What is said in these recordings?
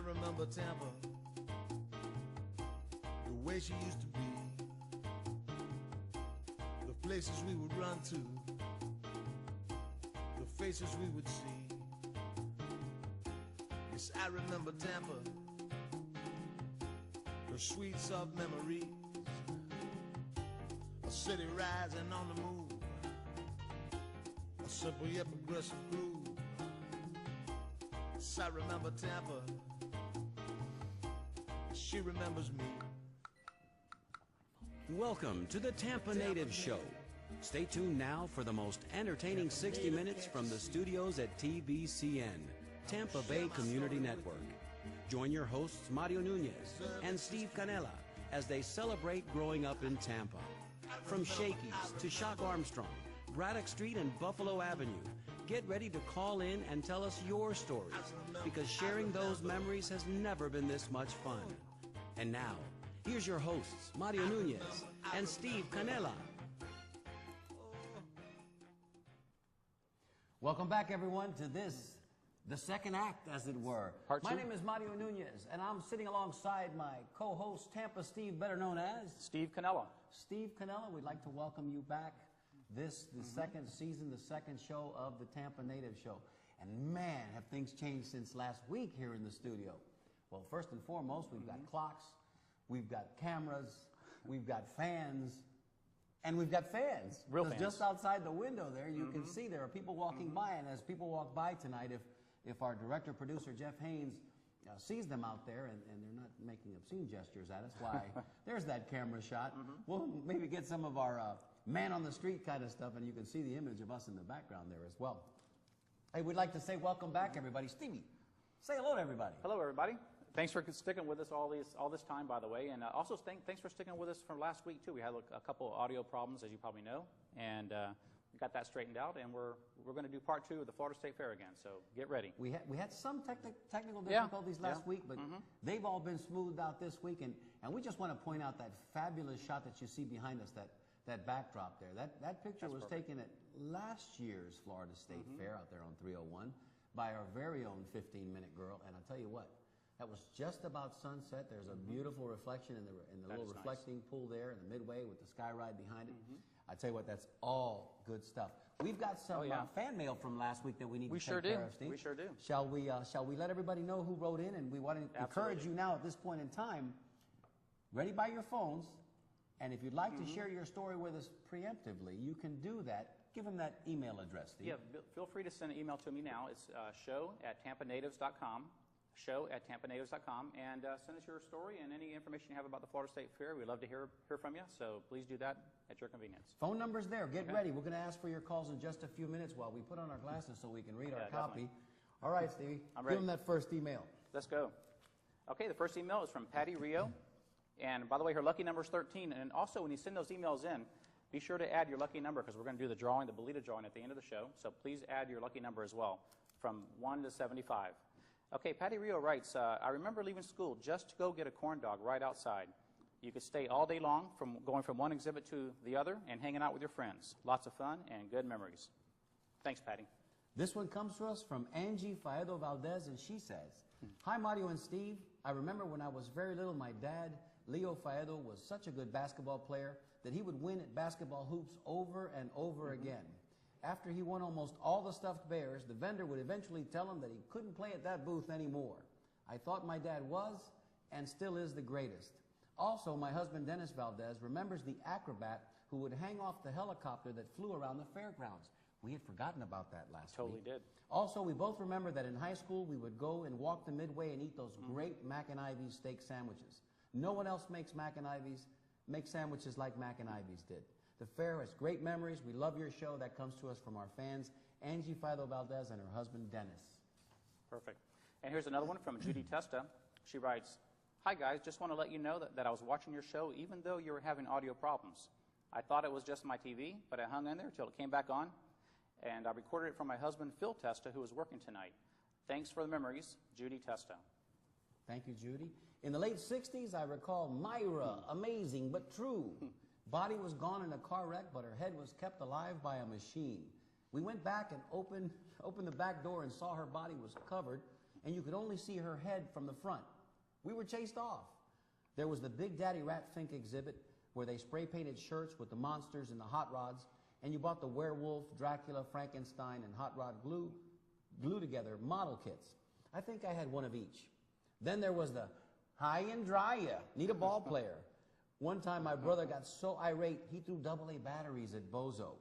remember Tampa, the way she used to be, the places we would run to, the faces we would see. Yes, I remember Tampa, the sweet soft memories, a city rising on the move, a simple yet progressive groove. Yes, I remember Tampa, she remembers me. Welcome to the Tampa Native Show. Stay tuned now for the most entertaining 60 minutes from the studios at TBCN, Tampa Bay Community Network. Join your hosts Mario Nunez and Steve Canella as they celebrate growing up in Tampa. From Shakey's to Shock Armstrong, Braddock Street and Buffalo Avenue, get ready to call in and tell us your stories, because sharing those memories has never been this much fun. And now, here's your hosts, Mario Nunez and Steve Canella. Welcome back, everyone, to the second act, as it were. Part two. My name is Mario Nunez, and I'm sitting alongside my co-host, Tampa Steve, better known as Steve Canella. Steve Canella. We'd like to welcome you back. The second season, the second show of the Tampa Native Show. And man, have things changed since last week here in the studio. Well, first and foremost, we've got clocks, we've got cameras, we've got fans, and we've got fans. Real fans. Just outside the window there, you can see there are people walking by, and as people walk by tonight, if our director-producer, Jeff Haynes, sees them out there, and they're not making obscene gestures at us, why, there's that camera shot. We'll maybe get some of our man on the street kind of stuff, and you can see the image of us in the background there as well. Hey, we'd like to say welcome back, everybody. Stevie, say hello to everybody. Hello, everybody. Thanks for sticking with us all this time, by the way, and also thanks for sticking with us from last week too. We had a couple of audio problems, as you probably know, and we got that straightened out, and we're going to do part 2 of the Florida State Fair again. So get ready. We had some technical difficulties last week, but they've all been smoothed out this week, and we just want to point out that fabulous shot that you see behind us, that backdrop there. That picture was taken at last year's Florida State Fair out there on 301 by our very own 15-minute girl, and I'll tell you what, that was just about sunset. There's a beautiful reflection in the little reflecting pool there in the midway with the sky ride behind it. I tell you what, that's all good stuff. We've got some fan mail from last week that we need to take care of, Steve. We sure do. Shall we let everybody know who wrote in? And we want to encourage you now at this point in time, ready by your phones, and if you'd like to share your story with us preemptively, you can do that. Give them that email address, Steve. Yeah, feel free to send an email to me now. It's show@tampanatives.com. show@tampanatives.com, and send us your story and any information you have about the Florida State Fair. We'd love to hear from you, so please do that at your convenience. Phone number's there. Get ready. We're going to ask for your calls in just a few minutes while we put on our glasses so we can read our copy. Definitely. All right, Stevie. I'm ready. Give them that first email. Let's go. Okay, the first email is from Patty Rio, and by the way, her lucky number is 13, and also when you send those emails in, be sure to add your lucky number because we're going to do the drawing, the Bolita drawing at the end of the show, so please add your lucky number as well, from 1 to 75. Okay, Patty Rio writes, I remember leaving school just to go get a corn dog right outside. You could stay all day long going from one exhibit to the other and hanging out with your friends. Lots of fun and good memories. Thanks, Patty. This one comes to us from Angie Faedo Valdez, and she says, Hi, Mario and Steve. I remember when I was very little, my dad, Leo Faedo, was such a good basketball player that he would win at basketball hoops over and over again. After he won almost all the stuffed bears, the vendor would eventually tell him that he couldn't play at that booth anymore. I thought my dad was and still is the greatest. Also, my husband, Dennis Valdez, remembers the acrobat who would hang off the helicopter that flew around the fairgrounds. We had forgotten about that last week. Totally did. Also, we both remember that in high school, we would go and walk the Midway and eat those great Mac and Ivy's steak sandwiches. No one else makes sandwiches like Mac and Ivy's did. The fair has great memories. We love your show. That comes to us from our fans, Angie Fido Valdez and her husband, Dennis. Perfect. And here's another one from Judy Testa. She writes, Hi, guys. Just want to let you know that I was watching your show even though you were having audio problems. I thought it was just my TV, but I hung in there until it came back on, and I recorded it from my husband, Phil Testa, who was working tonight. Thanks for the memories, Judy Testa. Thank you, Judy. In the late 60s, I recall Myra, amazing but true. Body was gone in a car wreck, but her head was kept alive by a machine. We went back and opened the back door and saw her body was covered and you could only see her head from the front. We were chased off. There was the Big Daddy Rat Fink exhibit where they spray-painted shirts with the monsters and the hot rods, and you bought the werewolf, Dracula, Frankenstein, and hot rod glue together model kits. I think I had one of each. Then there was the high and dry ya, need a ball player. One time my brother got so irate, he threw AA batteries at Bozo.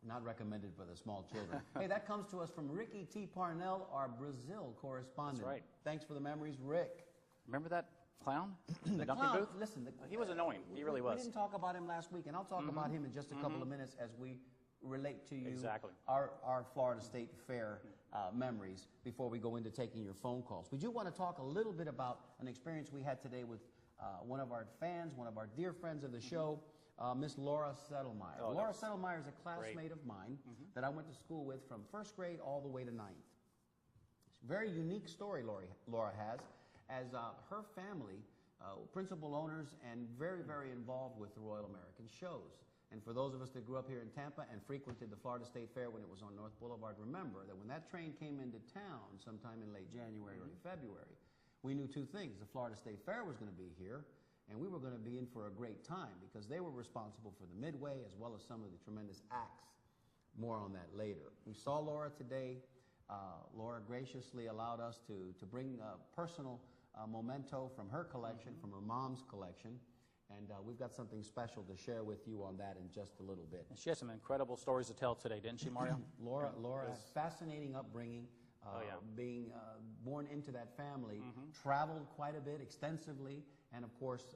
Not recommended for the small children. Hey, that comes to us from Ricky T. Parnell, our Brazil correspondent. That's right. Thanks for the memories, Rick. Remember that clown? The donkey clown, booth? listen. He was annoying. He really was. We didn't talk about him last week, and I'll talk about him in just a couple of minutes as we relate to you Exactly. our Florida State Fair memories before we go into taking your phone calls. We do want to talk a little bit about an experience we had today with one of our fans, one of our dear friends of the show, Miss Laura Settlemeyer. Oh, Laura Settlemeyer is a classmate of mine that I went to school with from first grade all the way to ninth. Very unique story Laura has, as her family, principal owners, and very, very involved with the Royal American shows. And for those of us that grew up here in Tampa and frequented the Florida State Fair when it was on North Boulevard, remember that when that train came into town sometime in late January, early February, we knew two things. The Florida State Fair was going to be here, and we were going to be in for a great time because they were responsible for the midway as well as some of the tremendous acts. More on that later. We saw Laura today. Laura graciously allowed us to bring a personal memento from her collection, from her mom's collection. And we've got something special to share with you on that in just a little bit. And she has some incredible stories to tell today, didn't she, Mario? Laura has fascinating upbringing, being born into that family, traveled quite a bit, extensively, and of course,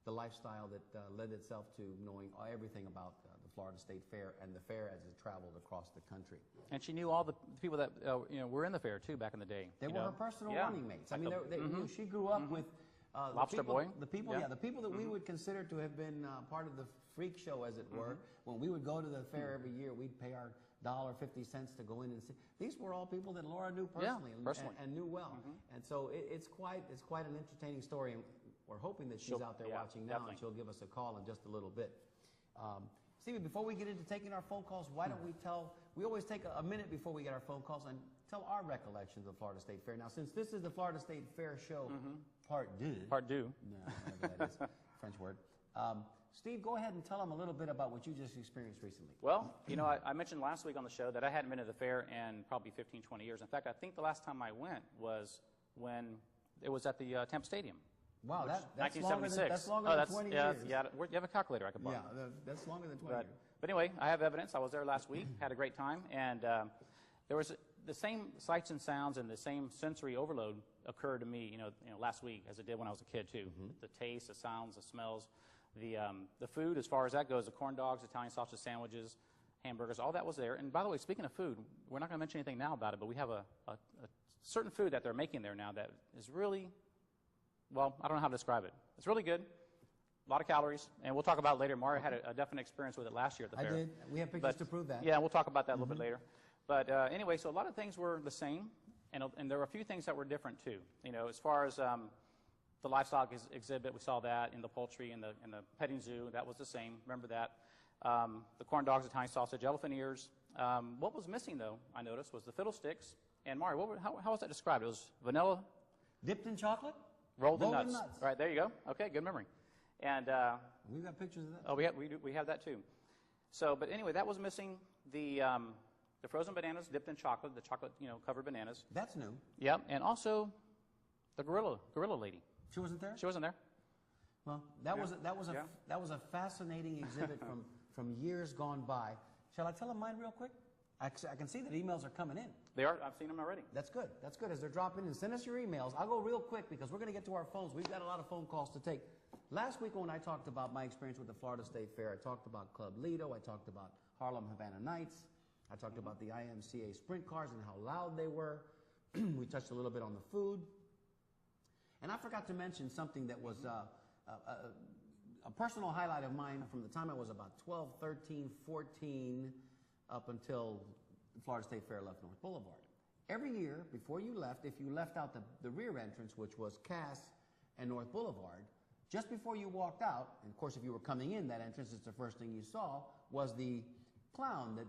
the lifestyle that led itself to knowing everything about the Florida State Fair and the fair as it traveled across the country. And she knew all the people that were in the fair, too, back in the day. They were her personal running mates. I mean, she grew up with... Lobster Boy? The people that we would consider to have been part of the freak show, as it were. When we would go to the fair every year, we'd pay our $1.50 to go in and see. These were all people that Laura knew personally, and knew well. And so it's quite an entertaining story, and we're hoping that she's out there watching now, and she'll give us a call in just a little bit. Stevie, before we get into taking our phone calls, why don't we always take a minute before we get our phone calls and tell our recollections of the Florida State Fair. Now, since this is the Florida State Fair show, part deux. Part deux. No, whatever that is, French word. Steve, go ahead and tell them a little bit about what you just experienced recently. Well, I mentioned last week on the show that I hadn't been to the fair in probably 15, 20 years. In fact, I think the last time I went was when it was at the Tampa Stadium. Wow, that's 1976. longer than 20 years. Yeah, you have a calculator I could borrow. Yeah, that's longer than 20 years. But anyway, I have evidence. I was there last week, had a great time, and there was the same sights and sounds and the same sensory overload occurred to me, last week as it did when I was a kid too. The taste, the sounds, the smells, the food. As far as that goes, the corn dogs, Italian sausage sandwiches, hamburgers, all that was there. And by the way, speaking of food, we're not going to mention anything now about it, but we have a certain food that they're making there now that is really, well, I don't know how to describe it. It's really good. A lot of calories, and we'll talk about it later. Mario had a definite experience with it last year at the fair. I did. We have pictures to prove that. Yeah, we'll talk about that a little bit later. But anyway, so a lot of things were the same, and there were a few things that were different too. As far as the livestock exhibit, we saw that in the poultry and the petting zoo. That was the same. Remember that. The corn dogs, Italian sausage, elephant ears. What was missing, though, I noticed, was the fiddlesticks. And Mario, how was that described? It was vanilla, dipped in chocolate, rolled in nuts. All right, there you go. Okay, good memory. And we've got pictures of that. Oh, we have that too. So, but anyway, that was missing. The frozen bananas dipped in chocolate, the chocolate covered bananas. That's new. Yep, and also the gorilla lady. She wasn't there? She wasn't there. Well, that was a fascinating exhibit from years gone by. Shall I tell them mine real quick? I can see that emails are coming in. They are. I've seen them already. That's good. That's good. As they're dropping in, send us your emails. I'll go real quick because we're going to get to our phones. We've got a lot of phone calls to take. Last week when I talked about my experience with the Florida State Fair, I talked about Club Lido. I talked about Harlem Havana Nights. I talked about the IMCA sprint cars and how loud they were. We touched a little bit on the food. And I forgot to mention something that was a personal highlight of mine from the time I was about 12, 13, 14, up until the Florida State Fair left North Boulevard. Every year, before you left, if you left out the rear entrance, which was Cass and North Boulevard, just before you walked out, and of course if you were coming in that entrance, it's the first thing you saw, was the clown that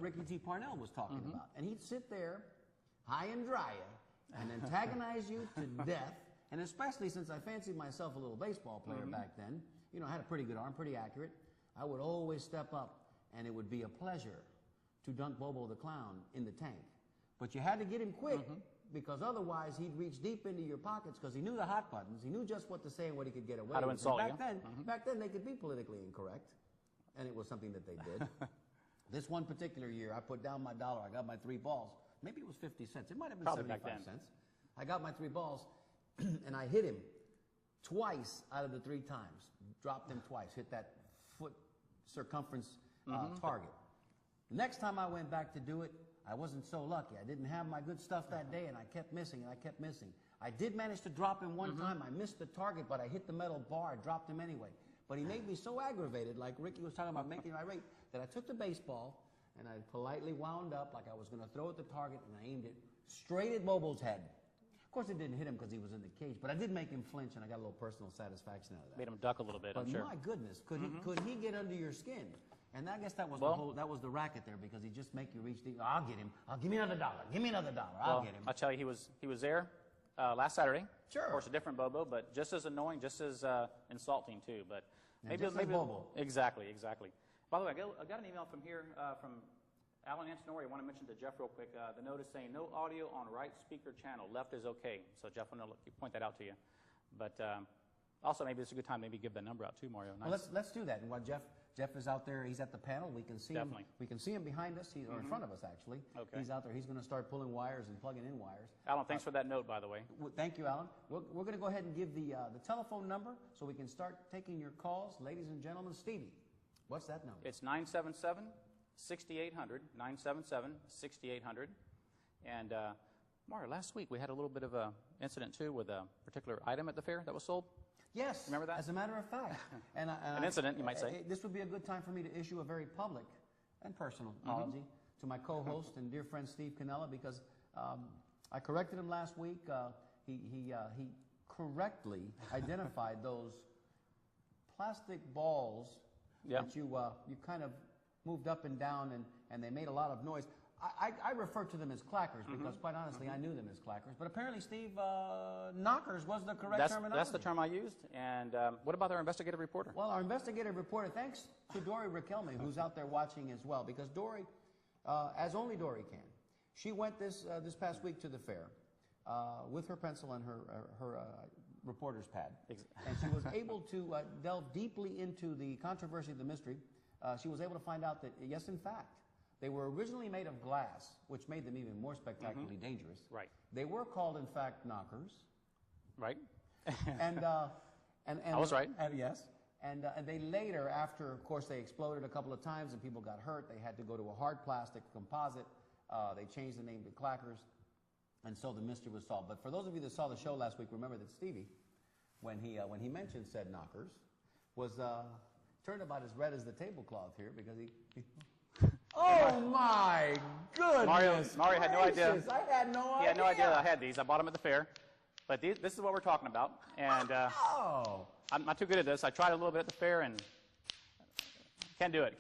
Ricky T. Parnell was talking about. And he'd sit there, high and dry, and antagonize you to death. And especially since I fancied myself a little baseball player back then, you know, I had a pretty good arm, pretty accurate. I would always step up, and it would be a pleasure to dunk Bobo the Clown in the tank. But you had to get him quick, because otherwise he'd reach deep into your pockets, because he knew the hot buttons. He knew just what to say and what he could get away with. How to insult you. Back then, they could be politically incorrect, and it was something that they did. This one particular year, I put down my dollar. I got my 3 balls. Maybe it was 50 cents. It might have been Probably 75 cents. I got my 3 balls, and I hit him twice out of the 3 times. Dropped him twice. Hit that foot circumference target. The next time I went back to do it, I wasn't so lucky. I didn't have my good stuff that day, and I kept missing, and I kept missing. I did manage to drop him one time. I missed the target, but I hit the metal bar. I dropped him anyway. But he made me so aggravated, like Ricky was talking about making me irate, that I took the baseball, and I politely wound up like I was going to throw at the target, and I aimed it straight at Bobo's head. Of course, it didn't hit him because he was in the cage, but I did make him flinch, and I got a little personal satisfaction out of that. Made him duck a little bit, but I'm sure. My goodness, could he get under your skin? And I guess that was that was the racket there, because he just make you reach deep. I'll get him. Give me another dollar. Give me another dollar. I'll get him. I'll tell you, he was there last Saturday. Sure. Of course, a different Bobo, but just as annoying, just as insulting too. But maybe Bobo. Exactly. By the way, I got an email from here from Alan Antonori. I want to mention to Jeff real quick. The notice saying no audio on right speaker channel. Left is okay. So Jeff will point that out to you. But also, maybe it's a good time. Maybe give the number out too, Mario. Nice. Well, let's do that. And while Jeff is out there, he's at the panel. We can see Definitely. him. We can see him behind us. Or in front of us, actually. Okay. He's out there. He's going to start pulling wires and plugging in wires. Alan, thanks for that note, by the way. Thank you, Alan. We're going to go ahead and give the telephone number so we can start taking your calls. Ladies and gentlemen, Stevie, what's that number? It's 977-6800, 977-6800. And, Mario, last week we had a little bit of an incident, too, with a particular item at the fair that was sold. Yes. Remember that? As a matter of fact. An incident, you might say. This would be a good time for me to issue a very public and personal apology to my co-host and dear friend Steve Cannella, because I corrected him last week. He correctly identified those plastic balls that you kind of moved up and down, and they made a lot of noise. I refer to them as clackers because, quite honestly, I knew them as clackers. But apparently, Steve, knockers was the correct terminology. That's the term I used. And what about our investigative reporter? Well, our investigative reporter, thanks to Dory Riquelme, who's out there watching as well, because Dory, as only Dory can, she went this past week to the fair with her pencil and her reporter's pad. And she was able to delve deeply into the controversy of the mystery. She was able to find out that, yes, in fact, they were originally made of glass, which made them even more spectacularly dangerous. Right. They were called, in fact, knockers. Right. And I was right. Yes. And they later, after, of course, they exploded a couple of times and people got hurt, they had to go to a hard plastic composite. They changed the name to clackers, and so the mystery was solved. But for those of you that saw the show last week, remember that Stevie, when he mentioned said knockers, was turned about as red as the tablecloth here, because he oh my goodness! Mario had no idea. I had no idea. He had no idea that I had these. I bought them at the fair. But this is what we're talking about. And I'm not too good at this. I tried a little bit at the fair and can't do it.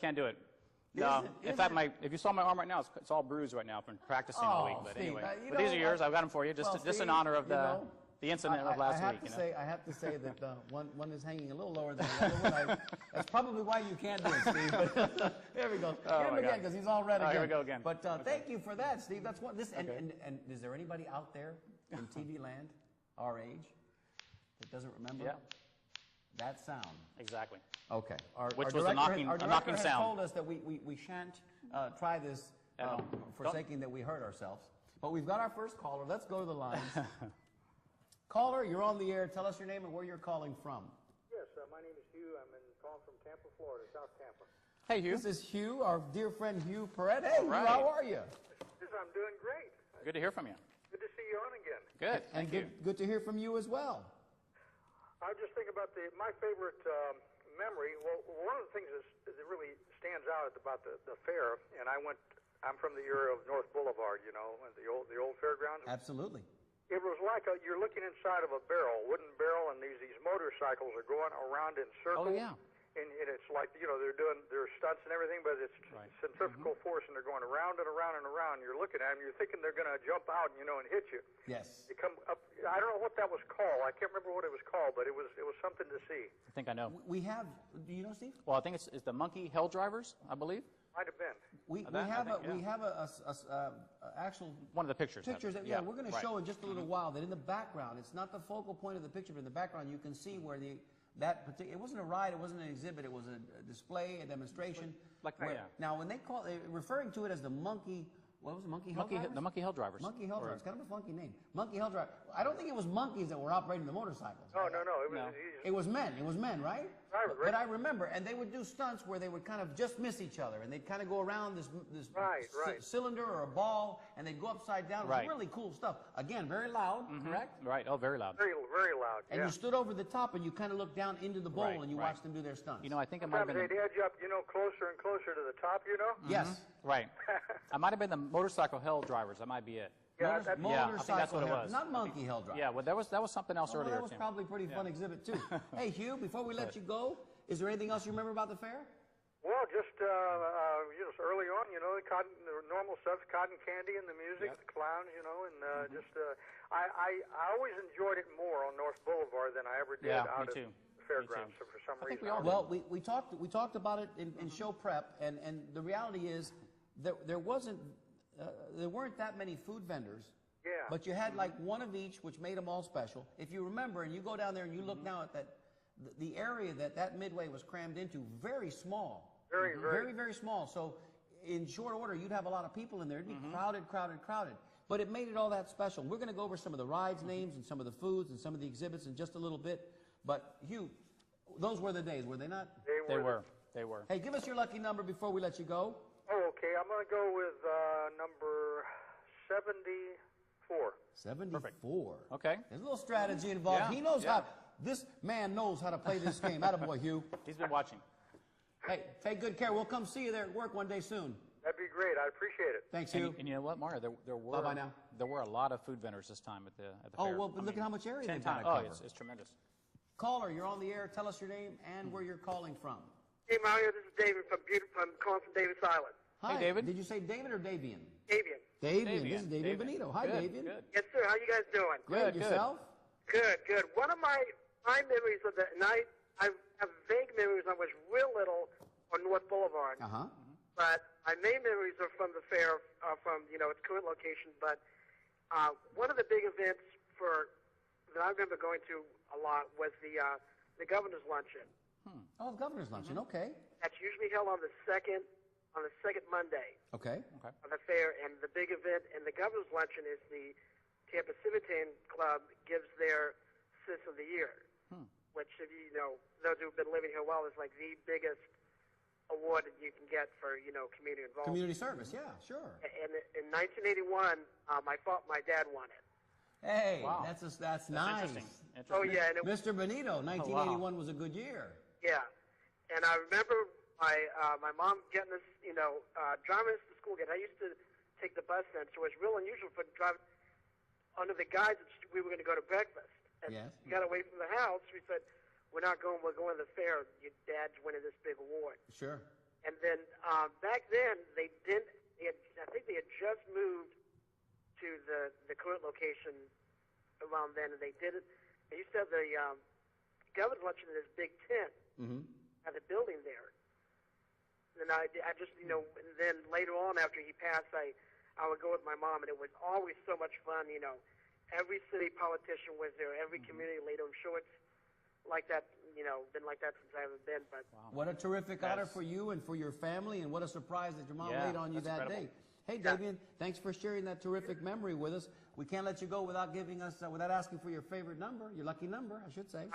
No. In fact, if you saw my arm right now, it's all bruised right now from practicing all week. But Steve, anyway, but these are yours. I've got them for you, just in honor of the incident of last week. I have to say that one is hanging a little lower than the other one. That's probably why you can't do it, Steve. But, there we go. Get him again, because he's all red again. Here we go again. But thank you for that, Steve. That's what this. And is there anybody out there in TV land, our age, that doesn't remember that sound? Exactly. Okay. Which was a knocking has sound. told us that we shan't try this, forsaking that we hurt ourselves. But we've got our first caller. Let's go to the lines. Caller, you're on the air. Tell us your name and where you're calling from. Yes, my name is Hugh. I'm calling from Tampa, Florida, South Tampa. Hey, Hugh. This is Hugh, our dear friend Hugh Perret. Hey, right. Hugh, how are you? Yes, I'm doing great. Good to hear from you. Good to see you on again. Good. Thank you. Good to hear from you as well. I was just thinking about my favorite memory. Well, one of the things that really stands out about the fair, and I'm from the area of North Boulevard, the old fairgrounds. Absolutely. It was like you're looking inside of a wooden barrel, and these motorcycles are going around in circles. Oh, yeah. and it's like, you know, they're doing their stunts and everything, but it's centrifugal force, and they're going around and around and around. You're looking at them, you're thinking they're going to jump out, you know, and hit you. Yes. They come up. I don't know what that was called. I can't remember what it was called, but it was something to see. I think I know. We have, do you know, Steve? Well, I think it's the monkey hell drivers, I believe. Might have been. We That, have I think, we have a actual One of the pictures. that we're going to show in just a little while. That in the background, it's not the focal point of the picture, but in the background you can see where that particular. It wasn't a ride, it wasn't an exhibit, it was a display, a demonstration. Now, when they're referring to it as the monkey. What was it, Monkey Hell Drivers? The Monkey Hell Drivers. Monkey Hell Drivers. Kind of a funky name. Monkey Hell Drivers. I don't think it was monkeys that were operating the motorcycles. No. It was men. It was men, right? Right. But I remember, and they would do stunts where they would kind of just miss each other, and they'd kind of go around this cylinder or a ball, and they'd go upside down. It was really cool stuff. Again, very loud, correct? Right. Oh, very loud. Very, very loud. And you stood over the top, and you kind of looked down into the bowl, and you watched them do their stunts. You know, I think it might have been. They'd edge up, you know, closer and closer to the top, you know. Yes. Right. I might have been the motorcycle hell drivers. That might be it. Yeah, I think that's what it was. Not Monkey Hell Drivers. Yeah, well, that was something else earlier. That was probably a pretty fun exhibit, too. Hey, Hugh, before we let you go, is there anything else you remember about the fair? Well, just early on, you know, the normal stuff, cotton candy and the music, the clowns, you know, and I always enjoyed it more on North Boulevard than I ever did out at the fairgrounds. So for some reason, Well, we talked about it in show prep, and the reality is that there weren't that many food vendors. Yeah. But you had like one of each, which made them all special. If you remember, and you go down there and you look now at the area that Midway was crammed into, very small. Very small. So in short order, you'd have a lot of people in there. It'd be crowded. But it made it all that special. We're going to go over some of the rides names and some of the foods and some of the exhibits in just a little bit. But Hugh, those were the days, were they not? They were. Hey, give us your lucky number before we let you go. Oh, okay. I'm going to go with number 74. 74. Perfect. Okay. There's a little strategy involved. Yeah, He knows how. This man knows how to play this game. Attaboy, Hugh. He's been watching. Hey, take good care. We'll come see you there at work one day soon. That'd be great. I appreciate it. Thanks, Hugh. And you know what, Mario? There were Bye-bye now. There were a lot of food vendors this time at the Oh, fair. well, but look at how much area 10 they've got to times. cover. Oh, it's tremendous. Caller, you're on the air. Tell us your name and where you're calling from. Hey, Mario, this is David from calling from Davis Island. Hi, David. Did you say David or Davian? Davian. Davian. This is Davian Benito. Hi, Good, Davian. Good. Yes, sir. How you guys doing? Good. Good. Yourself? Good. One of my memories of the night, I have vague memories when I was real little on North Boulevard. Uh-huh. But my main memories are from the fair, from, you know, its current location. But one of the big events that I remember going to a lot was the governor's luncheon. Oh, the governor's luncheon. Okay. That's usually held on the second Monday Okay. of the fair, and the big event and the governor's luncheon is the Tampa Civitan Club gives their Citizen of the Year, which, if you know, those who've been living here a while, is like the biggest award that you can get for, you know, community involvement. Community service. Yeah, sure. And in 1981, my dad won it. Hey, Wow. that's nice. Interesting. Oh yeah, and Mr. Benito, 1981 was a good year. yeah, and I remember my mom getting us, you know, driving us to school. Again, I used to take the bus then, so it was real unusual for driving under the guise that we were going to go to breakfast. And Yes. we got away from the house. We said, we're not going. We're going to the fair. Your dad's winning this big award. Sure. And then back then, I think they had just moved to the current location around then, and they did it. They used to have the governor's luncheon in this big tent at the building there. And I just, you know, and then later on after he passed, I would go with my mom, and it was always so much fun. You know, every city politician was there, every community leader. I'm sure it's like that, you know, been like that since I haven't been. But What a terrific honor for you and for your family, and what a surprise that your mom laid on you that's that incredible. day. Hey, Davian, thanks for sharing that terrific memory with us. We can't let you go without without asking for your favorite number, your lucky number, I should say.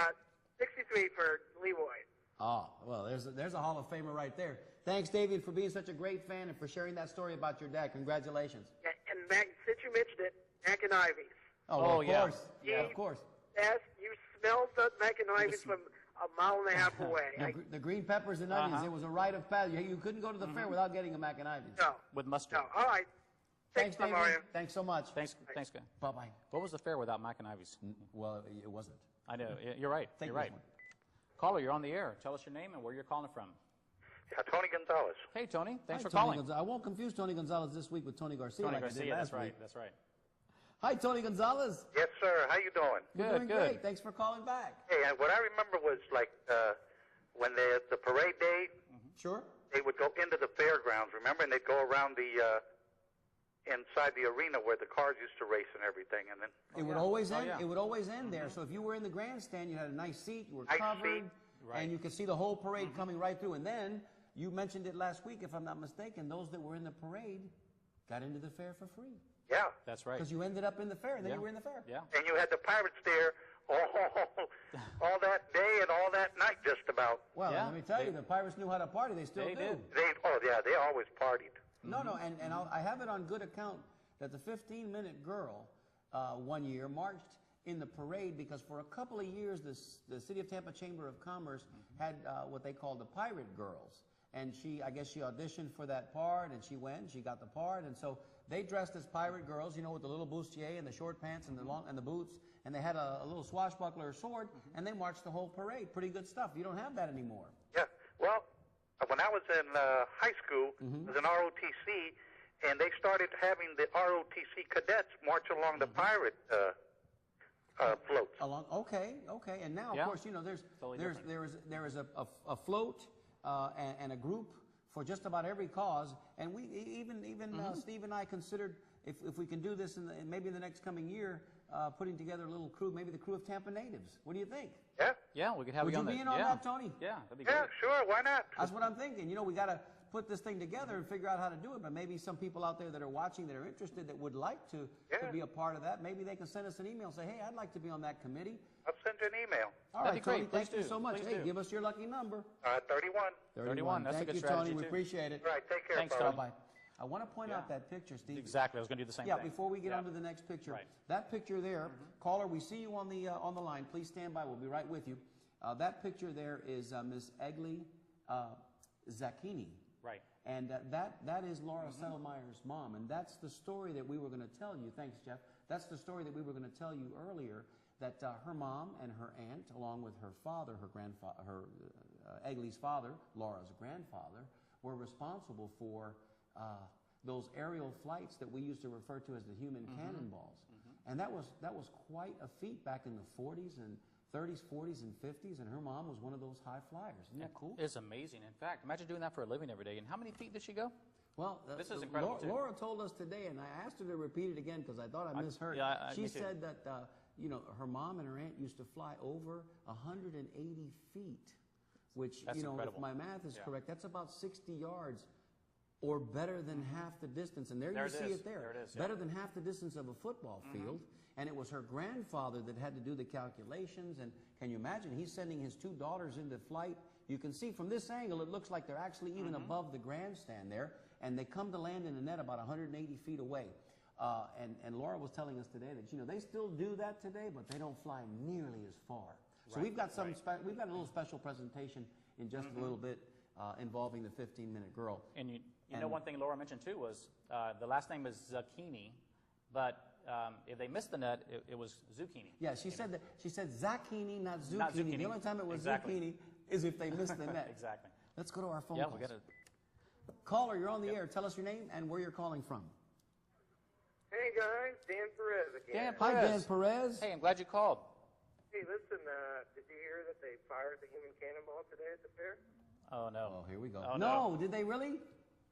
63 for Leroy. Oh, well, there's a Hall of Famer right there. Thanks, Davian, for being such a great fan and for sharing that story about your dad. Congratulations. Yeah, and Mac, since you mentioned it, Mac and Ivy's. Oh, well, of yeah. course. Yeah, of course. Yes, you smelled the Mac and Ivy's from a mile and a half away. The green peppers and onions, it was a rite of passage. You couldn't go to the fair without getting a Mac and Ivy's. No. With mustard. No. All right. Thanks, Davian. Mario. Thanks so much. Thanks, guy. Bye-bye. What was the fair without Mac and Ivy's? Well, it wasn't. I know. You're right. Take You're right. this one. Caller, you're on the air. Tell us your name and where you're calling from. Yeah, Tony Gonzalez. Hey, Tony. Thanks Hi, for Tony calling. Gonzalez. I won't confuse Tony Gonzalez this week with Tony Garcia. Tony like I did Garcia, last that's right. week. That's right. Hi, Tony Gonzalez. Yes, sir. How you doing? We're doing great. Thanks for calling back. Hey, what I remember was like when the parade day, Sure. they would go into the fairgrounds, remember? And they'd go around the inside the arena where the cars used to race and everything. And then It would always end. yeah. It would always end there. So if you were in the grandstand, you had a nice seat. You were Nice covered, seat. Right. and you could see the whole parade coming right through. And then you mentioned it last week, if I'm not mistaken. Those that were in the parade got into the fair for free yeah, That's right. because you ended up in the fair, and then Yeah. you were in the fair. Yeah. and you had the pirates there all that day and all that night, just about. Well, Yeah. let me tell you, the Pirates knew how to party. They still They do. did. They always partied. No, no, and I have it on good account that the 15-minute girl one year marched in the parade because for a couple of years the City of Tampa Chamber of Commerce had what they called the Pirate Girls. And I guess she auditioned for that part, and she got the part, and so they dressed as pirate girls, you know, with the little bustier and the short pants and the boots, and they had a little swashbuckler sword, and they marched the whole parade. Pretty good stuff. You don't have that anymore. Yeah. Well, when I was in high school, it was in ROTC, and they started having the ROTC cadets march along the pirate floats. Okay, and now Yeah. of course you know Totally there is a float and a group for just about every cause, and we even Steve and I considered if we can do this maybe in the next coming year, putting together a little crew, maybe the crew of Tampa natives. What do you think? Yeah. Yeah, we could have Would you you on be that. in on yeah. that, Tony? Yeah, that'd be Yeah, great. sure. Why not? That's what I'm thinking. You know, we got to put this thing together and figure out how to do it. But maybe some people out there that are watching that are interested that would like to be a part of that, maybe they can send us an email and say, hey, I'd like to be on that committee. I'll send you an email. All That'd right, be great. Tony, Please thank you do. so much. Please Hey, do. give us your lucky number. 31. 31, that's a Thank good you, strategy, Tony. We too. appreciate it. All right, take care, Thanks, brother. Tony. Bye-bye. I want to point out that picture, Steve. Exactly. I was going to do the same Yeah, thing. before we get Yeah. on to the next picture. Right. That picture there, caller, we see you on the line. Please stand by. We'll be right with you. That picture there is Miss Egli Zacchini. Right. And that is Laura Settlemeyer's mom. And that's the story that we were going to tell you. Thanks, Jeff. That's the story that we were going to tell you earlier, that her mom and her aunt, along with her father, Egli's father, Laura's grandfather, were responsible for those aerial flights that we used to refer to as the human cannonballs. And that was quite a feat back in the 40s and 30s, 40s, and 50s, and her mom was one of those high flyers. Isn't that cool? It's amazing. In fact, imagine doing that for a living every day. And how many feet did she go? Well, This is incredible, too. Laura told us today, and I asked her to repeat it again because I thought I misheard. She me too. said that her mom and her aunt used to fly over 180 feet, which That's incredible. if my math is Yeah. correct, that's about 60 yards, or better than half the distance. And there There you it see is. it there. There it is, yeah. Better than half the distance of a football field. And it was her grandfather that had to do the calculations. And can you imagine? He's sending his two daughters into flight. You can see from this angle, it looks like they're actually even above the grandstand there. And they come to land in a net about 180 feet away. And Laura was telling us today that, they still do that today, but they don't fly nearly as far. So we've got we've got a little special presentation in just a little bit involving the 15-minute girl. And you know, one thing Laura mentioned too was the last name is Zacchini, but if they missed the net, it was zucchini. Yeah, she said that. She said Zacchini, not zucchini. Not zucchini. The only time it was Exactly. zucchini is if they missed the net. Exactly. Let's go to our phone Yeah, calls. we got to. Caller, you're on the air. Tell us your name and where you're calling from. Hey guys, Dan Perez again. Dan Hi, Perez. Dan Perez. Hey, I'm glad you called. Hey, listen, did you hear that they fired the human cannonball today at the fair? Oh no. Oh, here we go. Oh, no, no. did they really?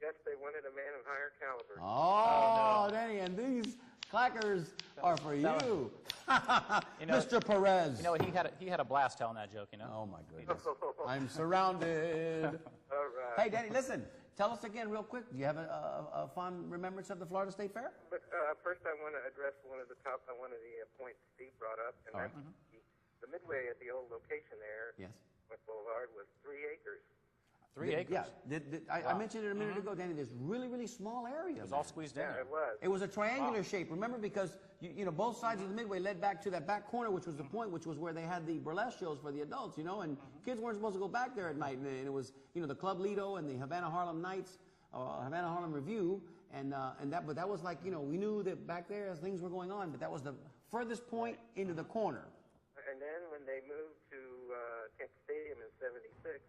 Yes, they wanted a man of higher caliber. Oh, no. Danny, and these clackers are for that you. You know, Mr. Perez. You know what? He had a blast telling that joke. You know. Oh, my goodness. I'm surrounded. All right. Hey, Danny, listen. Tell us again real quick. Do you have a fond remembrance of the Florida State Fair? But first, I want to address one of the points Steve brought up, and All right. that's the midway at the old location there, Yes. West Boulevard, was 3 acres. 3 acres. Yeah. I mentioned it a minute ago, Danny. This really, really small area. It was man. all squeezed in Yeah, there. it was. It was a triangular shape. Remember, because both sides of the midway led back to that back corner, which was the point, which was where they had the burlesque shows for the adults. And kids weren't supposed to go back there at night. And it was the Club Lido and the Havana Harlem Nights, Havana Harlem Review, but that was like we knew that back there as things were going on, but that was the furthest point into the corner. And then when they moved to Stadium in '76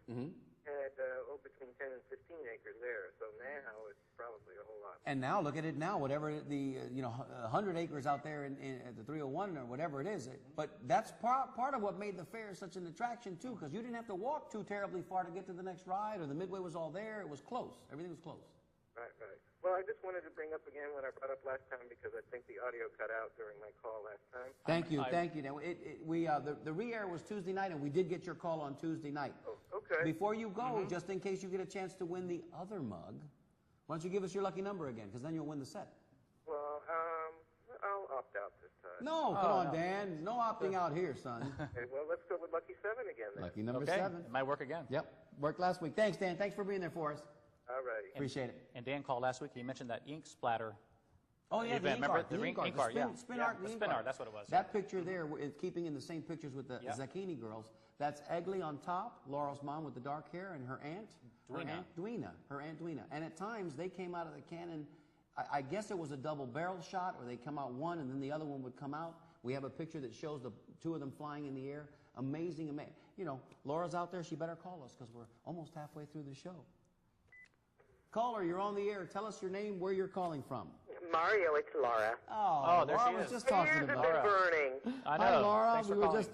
had between 10 and 15 acres there. So now it's probably a whole lot. And now look at it now. Whatever the 100 acres out there at the 301 or whatever it is. But that's part of what made the fair such an attraction too, because you didn't have to walk too terribly far to get to the next ride, or the midway was all there. It was close. Everything was close. Right, right. Well, I just wanted to bring up again what I brought up last time because I think the audio cut out during my call last time. Thank you, thank you. Now, the re-air was Tuesday night, and we did get your call on Tuesday night. Oh, okay. Before you go, just in case you get a chance to win the other mug, why don't you give us your lucky number again, because then you'll win the set. Well, I'll opt out this time. No, come on, Dan. No opting out here, son. Okay, well, let's go with Lucky 7 again then. Lucky number Okay, 7. it might work again. Yep, worked last week. Thanks, Dan. Thanks for being there for us. All righty. Appreciate it. And Dan called last week. He mentioned that ink splatter. Oh, yeah, the event. ink Remember art. the ink ink art, yeah. Spin Yeah, art, the ink spin art, that's what it was. That picture there, keeping in the same pictures with the Yeah. Zacchini girls, that's Egley on top, Laurel's mom with the dark hair, and her aunt, Dweena. And at times, they came out of the cannon, I guess it was a double barrel shot, or they come out one, and then the other one would come out. We have a picture that shows the two of them flying in the air. Amazing. Laura's out there, she better call us, because we're almost halfway through the show. Caller, you're on the air. Tell us your name, where you're calling from. Mario, it's Laura. Oh, there Laura she was is. just talking Ears have about been it. burning. I know. Hi, Laura. Thanks for calling.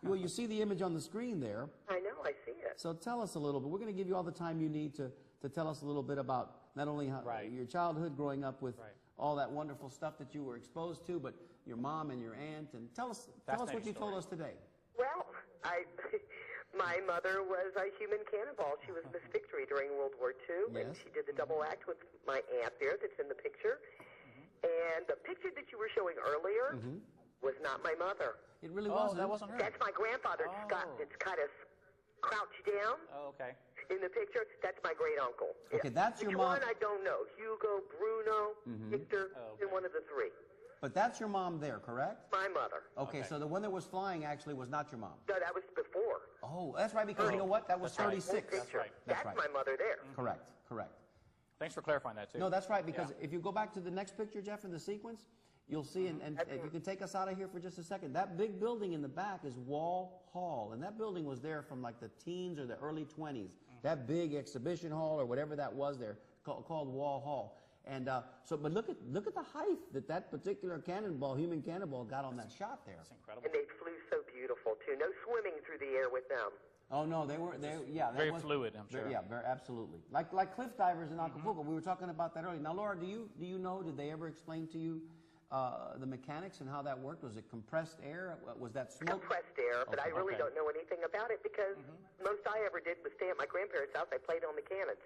Well, you see the image on the screen there. I know, I see it. So tell us a little bit. We're going to give you all the time you need to tell us a little bit about not only your childhood growing up with all that wonderful stuff that you were exposed to, but your mom and your aunt. And tell us what you told us today. Well, my mother was a human cannonball. She was Miss Victory during World War II, and she did the double act with my aunt there that's in the picture. And the picture that you were showing earlier was not my mother. It really wasn't. That wasn't her. That's my grandfather. It's kind of crouched down. Oh, okay. In the picture, that's my great uncle. Okay, that's your Which mom. one I don't know. Hugo, Bruno, Victor, and one of the three. But that's your mom there, correct? My mother. Okay, so the one that was flying actually was not your mom. No, that was before. Oh, that's right, because you know what? That was 36. That's right. That's my mother there. Correct. Thanks for clarifying that, too. No, that's right, because if you go back to the next picture, Jeff, in the sequence, you'll see, and if you can take us out of here for just a second, that big building in the back is Wall Hall, and that building was there from like the teens or the early 20s. That big exhibition hall or whatever that was there, called Wall Hall. And but look at the height that particular human cannonball, got on that shot there. That's incredible. And they flew so beautiful, too. No swimming through the air with them. Oh no, they very fluid, I'm sure. Yeah, very absolutely. Like cliff divers in Acapulco. We were talking about that earlier. Now, Laura, do you know? Did they ever explain to you the mechanics and how that worked? Was it compressed air? Was that smoke? Compressed air, but I really don't know anything about it because most I ever did was stay at my grandparents' house. I played on the cannons.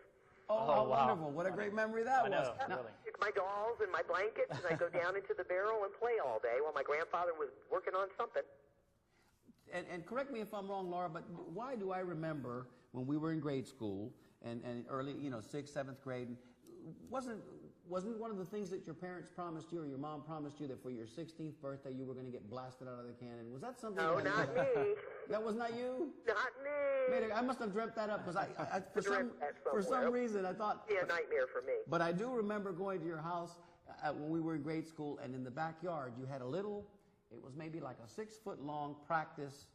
Oh, how wonderful. What a great memory that was. Now, really. Took my dolls and my blankets, and I'd go down into the barrel and play all day while my grandfather was working on something. And correct me if I'm wrong, Laura, but why do I remember when we were in grade school and early, 6th, 7th grade, wasn't one of the things that your parents promised you or your mom promised you that for your 16th birthday you were going to get blasted out of the cannon? Was that something? No, not me. That was not you? Not me. I must have dreamt that up because for some reason I thought. Yeah, a nightmare for me. But I do remember going to your house when we were in grade school, and in the backyard you had a little. It was maybe like a 6-foot-long practice.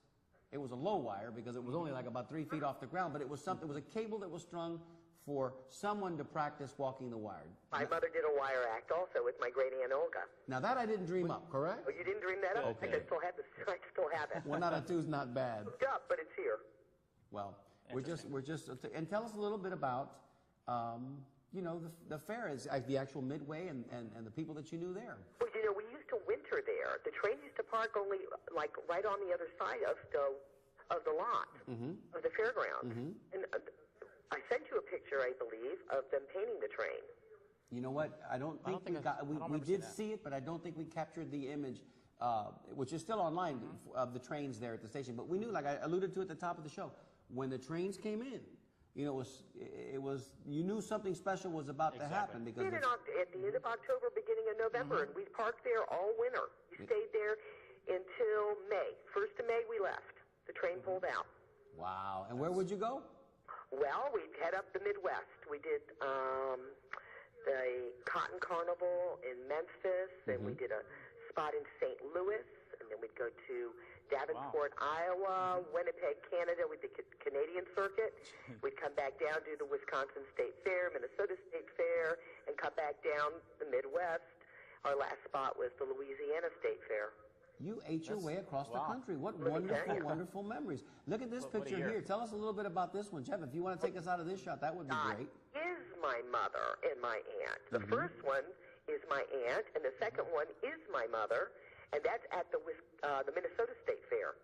It was a low wire because it was only like about 3 feet off the ground, but it was something. It was a cable that was strung for someone to practice walking the wire. My mother did a wire act also with my great aunt Olga. Now that I didn't dream up, correct? Oh, you didn't dream that up? Okay. I still have it. 1 out of 2 is not bad. Hooked up, but it's here. Well, we're just, and tell us a little bit about, the fair is the actual midway and the people that you knew there. Well, we used to winter there. The train used to park only like right on the other side of the lot of the fairgrounds. And I sent you a picture, I believe, of them painting the train. You know what? I don't think we did see it, but I don't think we captured the image, which is still online, of the trains there at the station. But we knew, like I alluded to at the top of the show, when the trains came in, it was you knew something special was about to happen because at the end of October, beginning of November, and we parked there all winter. We stayed there until May. 1st of May, we left. The train pulled out. Wow! And where would you go? Well, we'd head up the Midwest. We did the Cotton Carnival in Memphis, and we did a spot in St. Louis, and Then we'd go to Davenport, Iowa, Winnipeg, Canada with the Canadian circuit. We'd come back down, do the Wisconsin State Fair, Minnesota State Fair, and come back down the Midwest. Our last spot was the Louisiana State Fair. You ate your way across the country. What wonderful, wonderful memories. Look at this picture here. Tell us a little bit about this one. Jeff, if you want to take us out of this shot, that would be great. Is my mother and my aunt. The first one is my aunt, and the second one is my mother, and that's at the Minnesota State Fair.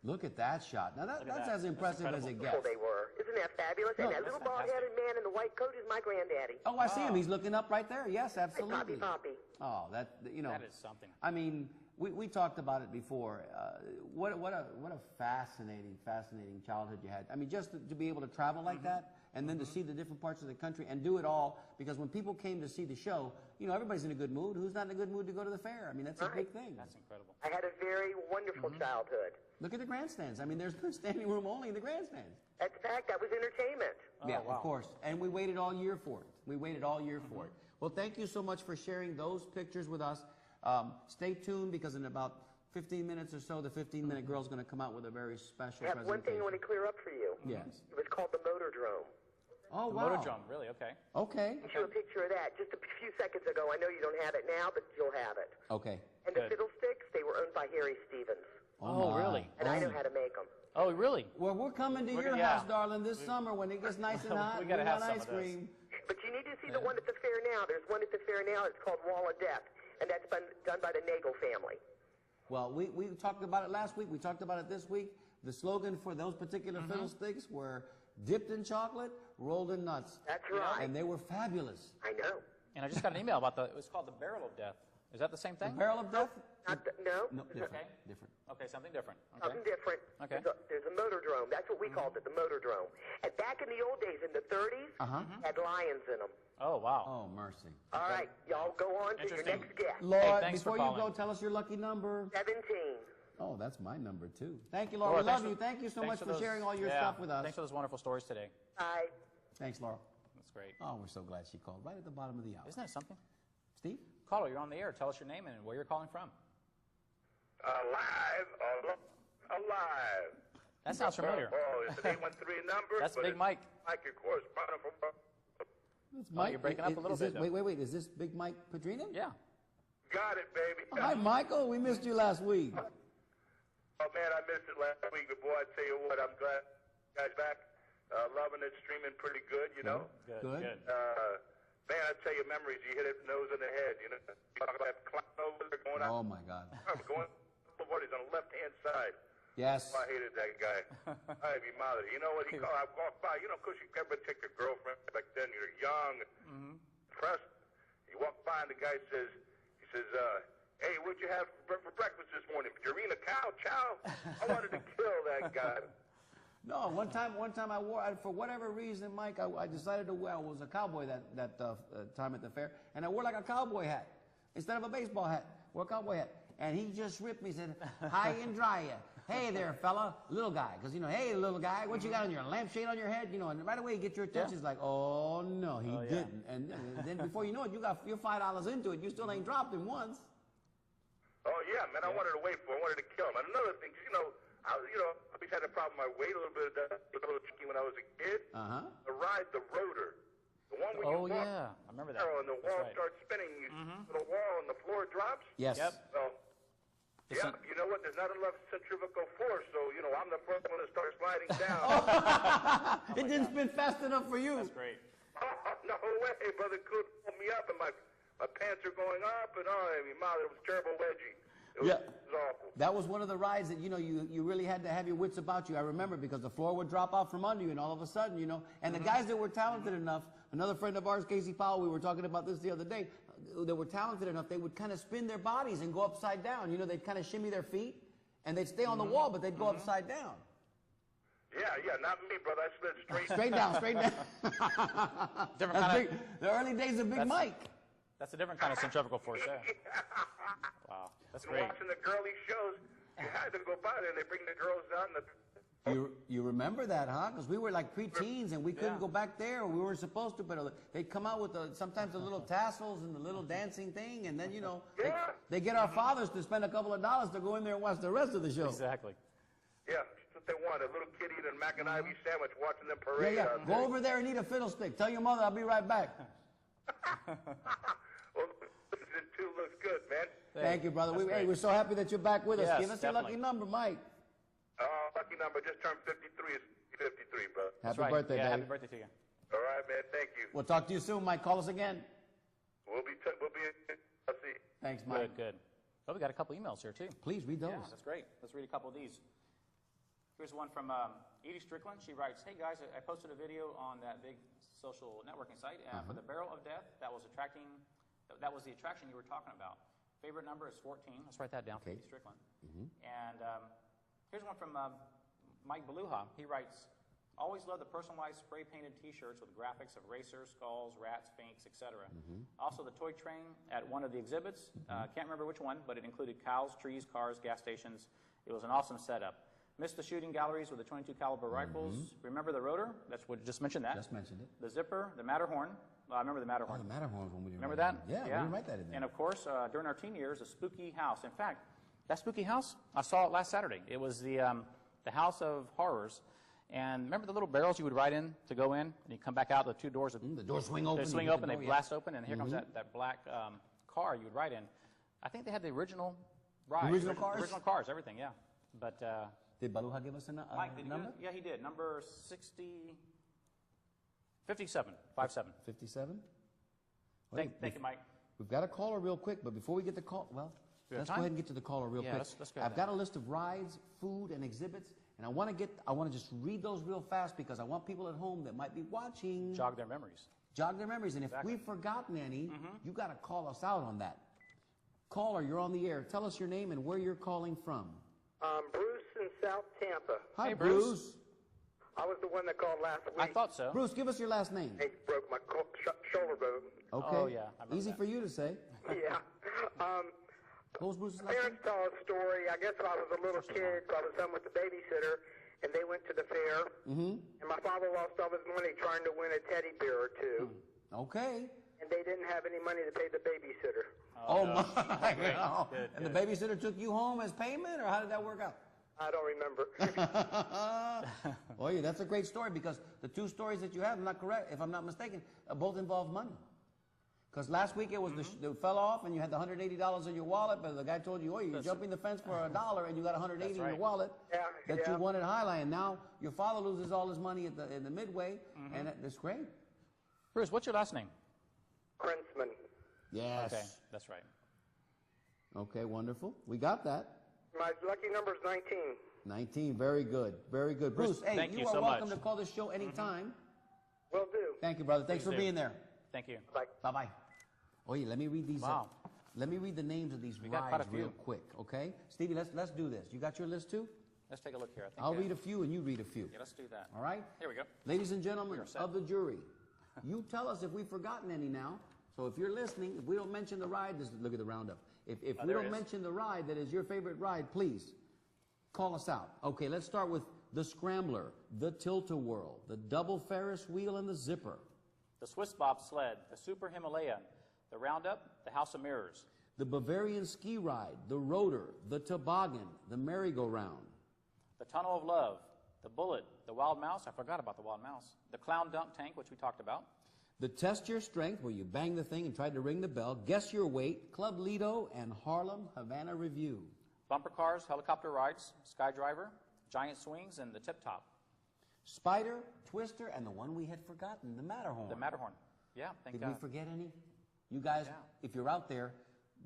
Look at that shot. Now, that's as impressive as it gets. They were. Isn't that fabulous? And that little bald-headed man in the white coat is my granddaddy. Oh, I see him. He's looking up right there. Yes, absolutely. Poppy. Oh, that is something. I mean, we talked about it before. What a fascinating childhood you had. I mean, just to be able to travel like that, and then to see the different parts of the country and do it all, because when people came to see the show, everybody's in a good mood. Who's not in a good mood to go to the fair? I mean, that's a big thing. That's incredible. I had a very wonderful childhood. Look at the grandstands. I mean, there's standing room only in the grandstands. That's fact. That was entertainment. Yeah, of course. And we waited all year for it. Well, thank you so much for sharing those pictures with us. Stay tuned, because in about 15 minutes or so, the 15-minute girl's going to come out with a very special I have one thing I want to clear up for you. Yes. It was called the Motordrome. Oh, the wow. Motordrome, really? Okay. Okay. I'll show a picture of that just a few seconds ago. I know you don't have it now, but you'll have it. Okay. And the fiddlesticks, they were owned by Harry Stevens. Oh, really? And I know how to make them. Oh, really? Well, we're coming to your house, darling, this summer when it gets nice and hot. We got to have some ice cream. But you need to see the one at the fair now. There's one at the fair now. It's called Wall of Death, and that's been done by the Nagel family. Well, we talked about it last week. We talked about it this week. The slogan for those particular fiddlesticks were dipped in chocolate, rolled in nuts. That's right. And they were fabulous. I know. And I just got an email about it was called the Barrel of Death. Is that the same thing? The Barrel of Death? No. No, different. Okay. Different. Okay, something different. Okay. Something different. Okay. There's a Motordrome. That's what we called it, the Motordrome. And back in the old days, in the 30s, had lions in them. Oh, wow. Oh, mercy. All right, y'all go on to your next guest. Laura, thanks for before you calling. go, tell us your lucky number. 17. Oh, that's my number, too. Thank you, Laura. We love you. Thank you so much for sharing all your stuff with us. Thanks for those wonderful stories today. Bye. Thanks, Laura. That's great. Oh, we're so glad she called right at the bottom of the hour. Isn't that something? Steve? Caller, you're on the air. Tell us your name and where you're calling from. Alive. That sounds familiar. Oh, it's an 813 number. That's Big Mike. Mike, your correspondent from... It's Mike. You're breaking up a little bit. Wait. Is this Big Mike Padrino? Yeah. Got it, baby. Oh, hi, Michael. We missed you last week. Oh, man, I missed it last week, but boy, I tell you what, I'm glad you guys back. Loving it, streaming pretty good, you know. Good. Man, I tell you, memories, you hit it nose in the head, you know. You talk about climb over there going out. Oh, my God. I'm going what is on the left-hand side. Yes. I hated that guy. I'd be mouthed. You know what he called? I walked by, you know, because you ever take your girlfriend back then, you're young, pressed. You walk by and the guy says, hey, what'd you have for breakfast this morning? Purina cow chow? I wanted to kill that guy. No, one time I wore, for whatever reason, Mike, I decided to wear, I was a cowboy that time at the fair, and I wore like a cowboy hat. Instead of a baseball hat, wore a cowboy hat. And he just ripped me, said, high and dry ya. Hey there, fella, little guy. Because, you know, hey, little guy, what you got on your lampshade on your head? You know, and right away you get your attention. It's like, oh, no, he didn't. And then before you know it, you're $5 into it. You still ain't dropped him once. Oh, yeah, man, I wanted to wait for him. I wanted to kill him. And another thing, you know, I always had a problem with my weight a little bit, a little tricky when I was a kid. The ride, the rotor. The one where you walk, yeah, I remember that. And the wall starts spinning, you the wall and the floor drops. Yes. Yep. Well, yeah, you know what? There's not enough centrifugal force, so, you know, I'm the first one to start sliding down. It didn't spin fast enough for you. That's great. Oh, no way, brother. Could pull me up, and my pants are going up, and I mean, it was terrible wedgie. It was awful. That was one of the rides that, you know, you really had to have your wits about you. I remember, because the floor would drop off from under you, and all of a sudden, you know, and the guys that were talented enough, another friend of ours, Casey Powell, we were talking about this the other day, that were talented enough, they would kind of spin their bodies and go upside down. You know, they'd kind of shimmy their feet, and they'd stay on the wall, but they'd go upside down. Yeah, not me, brother. I slid straight. Straight down. Different kind of, the early days of Big Mike. That's a different kind of centrifugal force there. Wow, that's great. Watching the girly shows, you had to go by there, and they bring the girls out, and You remember that, huh? Because we were like preteens and we couldn't go back there. We weren't supposed to, but they'd come out with sometimes the little tassels and the little dancing thing, and then, they get our fathers to spend a couple of dollars to go in there and watch the rest of the show. Exactly. Yeah, that's what they want. A little kid eating a mac and ivy sandwich watching them parade. Yeah. Go over there and eat a fiddlestick. Tell your mother I'll be right back. Well, this too looks good, man. Thank you, brother. We're so happy that you're back with us. Yes, Give us your lucky number, Mike. Lucky number just turned 53 is 53, bro. Happy birthday, baby. Happy birthday to you. All right, man. Thank you. We'll talk to you soon, Mike. Call us again. We'll be I'll see. Thanks, Mike. Good. Oh, we got a couple emails here, too. Please read those. Yeah, that's great. Let's read a couple of these. Here's one from Edie Strickland. She writes, "Hey, guys, I posted a video on that big social networking site for the Barrel of Death. That was the attraction you were talking about. Favorite number is 14. Let's write that down for Edie Strickland. And here's one from Mike Beluha. He writes, always love the personalized spray-painted T-shirts with graphics of racers, skulls, rats, finks, etc. Also, the toy train at one of the exhibits. Can't remember which one, but it included cows, trees, cars, gas stations. It was an awesome setup. Missed the shooting galleries with the 22 caliber rifles. Remember the rotor? That's what just mentioned that. Just mentioned it. The zipper, the Matterhorn. I remember the Matterhorn. Oh, the Matterhorn when we remember that? Yeah, we didn't write that in there. And of course, during our teen years, a spooky house. In fact, that spooky house, I saw it last Saturday. It was the House of Horrors. And remember the little barrels you would ride in to go in, and you come back out, the two doors. The doors swing open. They swing open, they blast open, and here comes that black car you would ride in. I think they had the original ride. Original cars? Original cars, everything, yeah. But did Baluha give us a Mike, did number? Yeah, he did. Number 57. 57. 57? Thank you, Mike. We've got a caller real quick, but before we get the call, let's go ahead and get to the caller real quick. Let's go I've got a list of rides, food, and exhibits, and I want to just read those real fast because I want people at home that might be watching jog their memories. And if we've forgotten any, you got to call us out on that. Caller, you're on the air. Tell us your name and where you're calling from. Bruce in South Tampa. Hi, Bruce. I was the one that called last week. I thought so. Bruce, give us your last name. Hey, broke my shoulder bone. Okay. Oh, yeah. Easy for you to say. Yeah. What was Bruce's My last name? parents told a story. I guess when I was a little kid, I was home with the babysitter, and they went to the fair. And my father lost all his money trying to win a teddy bear or two. Okay. And they didn't have any money to pay the babysitter. Oh, my. Good, and the babysitter took you home as payment, or how did that work out? I don't remember. Well, yeah, that's a great story because the two stories that you have, if I'm not mistaken, both involve money. Because last week it was it fell off and you had the $180 in your wallet, but the guy told you, you're jumping the fence for $1 and you got $180 in your wallet that you won at Highline. And now your father loses all his money in the midway, and that's great. Bruce, what's your last name? Princeman. Yes. Okay, that's right. Okay, wonderful. We got that. My lucky number is 19. 19, very good. Very good. Bruce, hey, thank you are so welcome much. to call this show anytime. Will do. Thank you, brother. Thanks Please for do. being there. Thank you. Bye. Bye-bye. Oh, yeah, let me read these. Wow. Let me read the names of these got quite rides a few. real quick, okay? Stevie, let's do this. You got your list too? Let's take a look here. I think I'll read a few and you read a few. Yeah, let's do that. All right? Here we go. Ladies and gentlemen We are set. of the jury, you tell us if we've forgotten any now. So if you're listening, if we don't mention the ride, just look at the roundup. If we there don't it is. mention the ride that is your favorite ride, please call us out. Okay, let's start with the Scrambler, the Tilt-A-Whirl, the Double Ferris Wheel, and the Zipper. The Swiss Bobsled, the Super Himalaya, the Roundup, the House of Mirrors. The Bavarian Ski Ride, the Rotor, the Toboggan, the Merry-Go-Round. The Tunnel of Love, the Bullet, the Wild Mouse. I forgot about the Wild Mouse. The Clown Dunk Tank, which we talked about. The Test Your Strength, where you bang the thing and try to ring the bell. Guess Your Weight, Club Lido, and Harlem Havana Review. Bumper cars, helicopter rides, Skydriver, giant swings, and the Tip Top. Spider, Twister, and the one we had forgotten, the Matterhorn. The Matterhorn. Yeah, thank Did God. we forget any? You guys, if you're out there,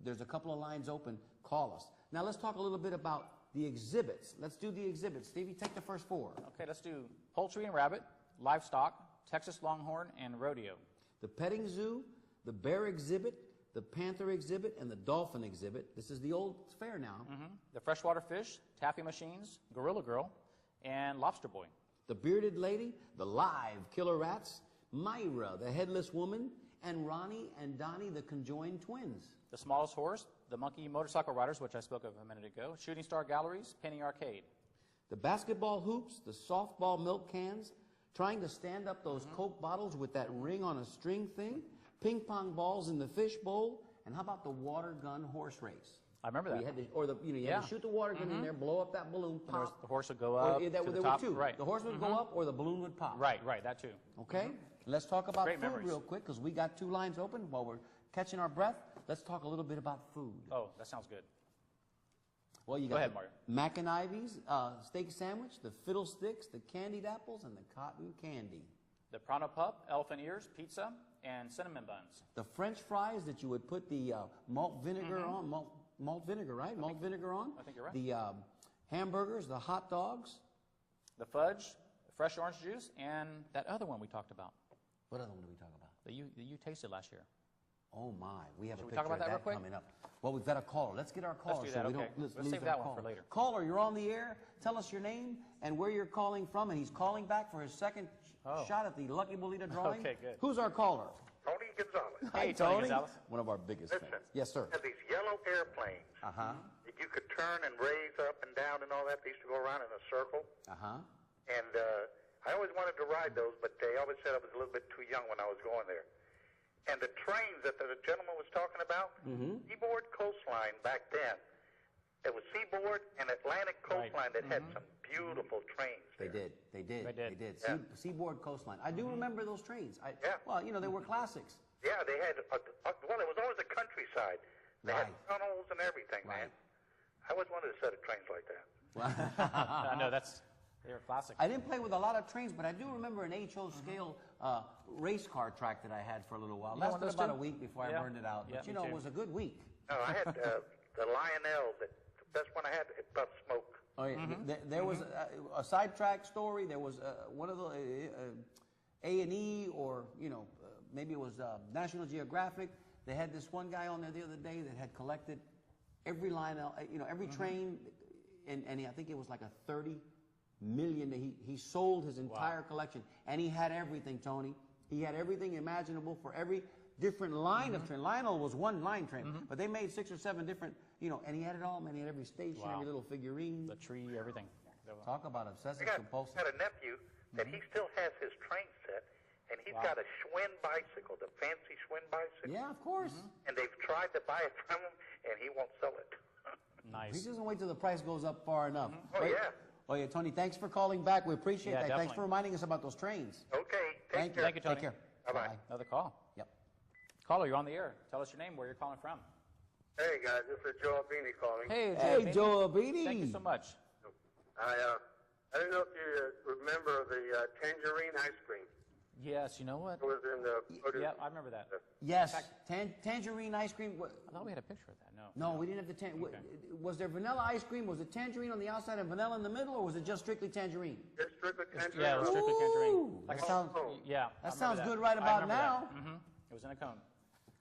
there's a couple of lines open. Call us. Now let's talk a little bit about the exhibits. Let's do the exhibits. Stevie, take the first four. Okay, let's do poultry and rabbit, livestock, Texas Longhorn, and rodeo. The petting zoo, the bear exhibit, the panther exhibit, and the dolphin exhibit. This is the old fair now. The freshwater fish, taffy machines, Gorilla Girl, and Lobster Boy. The bearded lady, the live killer rats, Myra, the headless woman, and Ronnie and Donnie, the conjoined twins. The smallest horse, the monkey motorcycle riders, which I spoke of a minute ago, shooting star galleries, penny arcade. The basketball hoops, the softball milk cans, trying to stand up those Coke bottles with that ring on a string thing, ping pong balls in the fish bowl, and how about the water gun horse race? I remember that. You had to, you had to shoot the water gun in there, blow up that balloon, pop. The horse would go up to the top. Two. Right. The horse would go up or the balloon would pop. Right, that too. Okay? Let's talk about Great food memories. real quick because we got 2 lines open while we're catching our breath. Let's talk a little bit about food. Oh, that sounds good. Well, you Go got ahead, the Mario. Mac and Ivy's steak sandwich, the fiddlesticks, the candied apples, and the cotton candy. The Prana Pup, elephant ears, pizza, and cinnamon buns. The French fries that you would put the malt vinegar on, malt vinegar, right? Malt vinegar on. I think you're right. The hamburgers, the hot dogs. The fudge, the fresh orange juice, and that other one we talked about What other one did we talk about? that you tasted last year. Oh my, we have Should a we picture talk about of that real that quick? coming up. Well, we've got a caller. Let's get our caller. do that, we okay. don't Let's lose save our that one caller. for later. Caller, you're on the air. Tell us your name and where you're calling from, and he's calling back for his second shot at the Lucky Bolita drawing. Okay, good. Who's our caller? Tony Gonzalez. Hey, Tony Gonzalez. One of our biggest Listen, fans. Yes, sir. Had these yellow airplanes Uh-huh. that you could turn and raise up and down and all that. They used to go around in a circle. Uh-huh. And I always wanted to ride those, but they always said I was a little bit too young when I was going there. And the trains that the gentleman was talking about, Seaboard Coastline back then, it was Seaboard and Atlantic Coastline that had some beautiful trains They there. did. Yeah. Seaboard Coastline. I do remember those trains. Yeah. Well, they were classics. Yeah, they had, well, it was always the countryside. They had Right. tunnels and everything, man. I always wanted a set of trains like that. I know, they're classic. I didn't play with a lot of trains, but I do remember an HO scale race car track that I had for a little while. You got one Lasted of those about too? a week before I Yeah. burned it out. Yeah, But, me it too. was a good week. No, I had the Lionel, the best one I had, it puffed smoke. Oh, yeah. There was a sidetrack story. There was one of the A&E or, maybe it was National Geographic. They had this one guy on there the other day that had collected every Lionel, every train, and I think it was like a 30 million. He sold his entire collection, and he had everything, Tony. He had everything imaginable for every different line of train. Lionel was one line train, but they made 6 or 7 different, and he had it all, man. He had every station, every little figurine. The tree, everything. Talk about obsessive I compulsive. got a nephew that he still has his train set, and he's got a Schwinn bicycle, the fancy Schwinn bicycle. Yeah, of course. And they've tried to buy it from him, and he won't sell it. He Nice. doesn't wait till the price goes up far enough. Oh, yeah. Oh, yeah, Tony, thanks for calling back. We appreciate Yeah, that. Thanks definitely. for reminding us about those trains. Okay, Thank care. you. Thank you, Tony. Take care. Bye-bye. Another call. Yep. Caller, you're on the air. Tell us your name, where you're calling from. Hey guys, this is Joe Albini calling. Hey, Joe Albini. Thank you so much. I don't know if you remember the tangerine ice cream. Yes, you know what? It was in the produce. Yeah, I remember that. Yes, tangerine ice cream. I thought we had a picture of that. No. No, we didn't have the Was there vanilla ice cream? Was it tangerine on the outside and vanilla in the middle, or was it just strictly tangerine? It's strictly tangerine. Yeah, it was strictly tangerine. Ooh, Like that a- sounds, Yeah. I that remember sounds that. good right I about remember now. that. It was in a cone.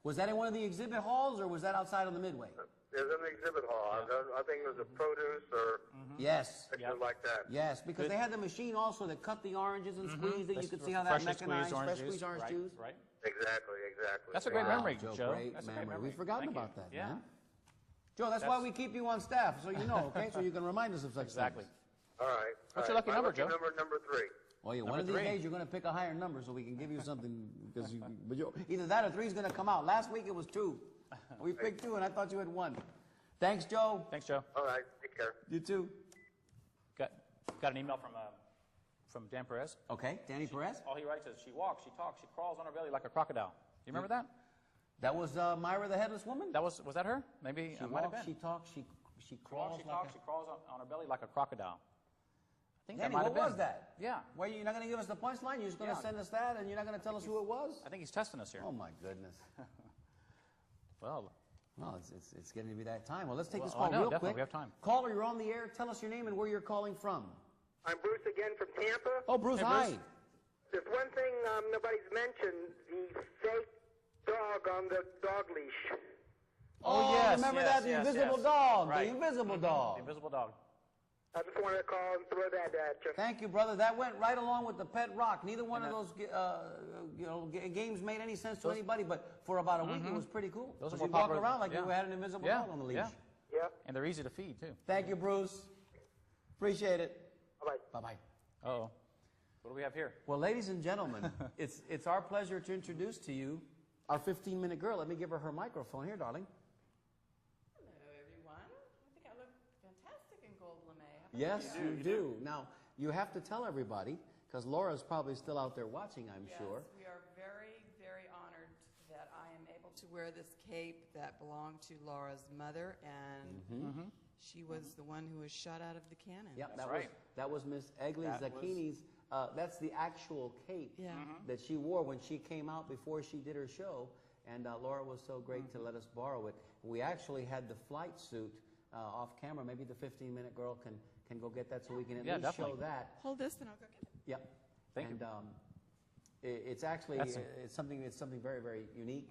Was that in one of the exhibit halls, or was that outside on the Midway? It was in the exhibit hall. I think it was a produce or Yes. something like that. Yes, because they had the machine also that cut the oranges and squeezed it. You could see how that Freshly mechanized, squeezed fresh squeezed orange right, juice. Right. Exactly. That's a great Wow, memory, Joe. Joe. Great That's a memory. great memory. We've forgotten Thank you. about that, Yeah. man. Joe, that's why we keep you on staff, so you know, okay? So you can remind us of such Exactly. things. All right. What's your All right. lucky My number, lucky Joe? Number 3. Oh, yeah, one Number of these 3. days you're going to pick a higher number so we can give you something, because either that or 3 is going to come out. Last week it was 2. We picked 2, and I thought you had 1. Thanks, Joe. Thanks, Joe. All right. Take care. You too. Got an email from Dan Perez. Okay, Danny Perez. All he writes is, she walks, she talks, she crawls on her belly like a crocodile. You remember that? That was Myra the Headless Woman? Was that her? Maybe She it might have walks, been. she talks, she crawls She like talks, she crawls on her belly like a crocodile. I think Danny, that might what have was been. that? Yeah. Well, you're not going to give us the punchline? You're just going to send us that, and you're not going to tell us who it was? I think he's testing us here. Oh, my goodness. Well, It's getting to be that time. Well, let's take this Well, call I know, real definitely. quick. We have time. Caller, you're on the air. Tell us your name and where you're calling from. I'm Bruce again from Tampa. Oh, Bruce, Hey, hi. Bruce. There's one thing nobody's mentioned: the fake dog on the dog leash. Oh, yes, remember yes, that? The yes, invisible yes. dog. Right. The invisible dog. the invisible dog. I just wanted to call and throw that at you. Thank you, brother. That went right along with the pet rock. Neither one of those games made any sense to anybody, but for about a week it was pretty cool. Those are 'Cause more you walk popular- around like yeah. you had an invisible Yeah, dog on the leash. yeah. Yep. And they're easy to feed, too. Thank you, Bruce. Appreciate it. Bye-bye. Bye-bye. Uh-oh. What do we have here? Well, ladies and gentlemen, it's our pleasure to introduce to you our 15-minute girl. Let me give her her microphone. Here, darling. Hello, everyone. I think I look fantastic in gold lame. Yes, you do. Now, you have to tell everybody, because Laura's probably still out there watching, I'm sure. Yes, we are very, very honored that I am able to wear this cape that belonged to Laura's mother, and she was the one who was shot out of the cannon. Yeah, That's that was Miss Egli Zacchini's. That's the actual cape that she wore when she came out before she did her show, and Laura was so great to let us borrow it. We actually had the flight suit off camera. Maybe the 15-minute girl can go get that so we can at least definitely show that. Hold this, and I'll go get it. Yep. Thank you. It's actually it's something very, very unique,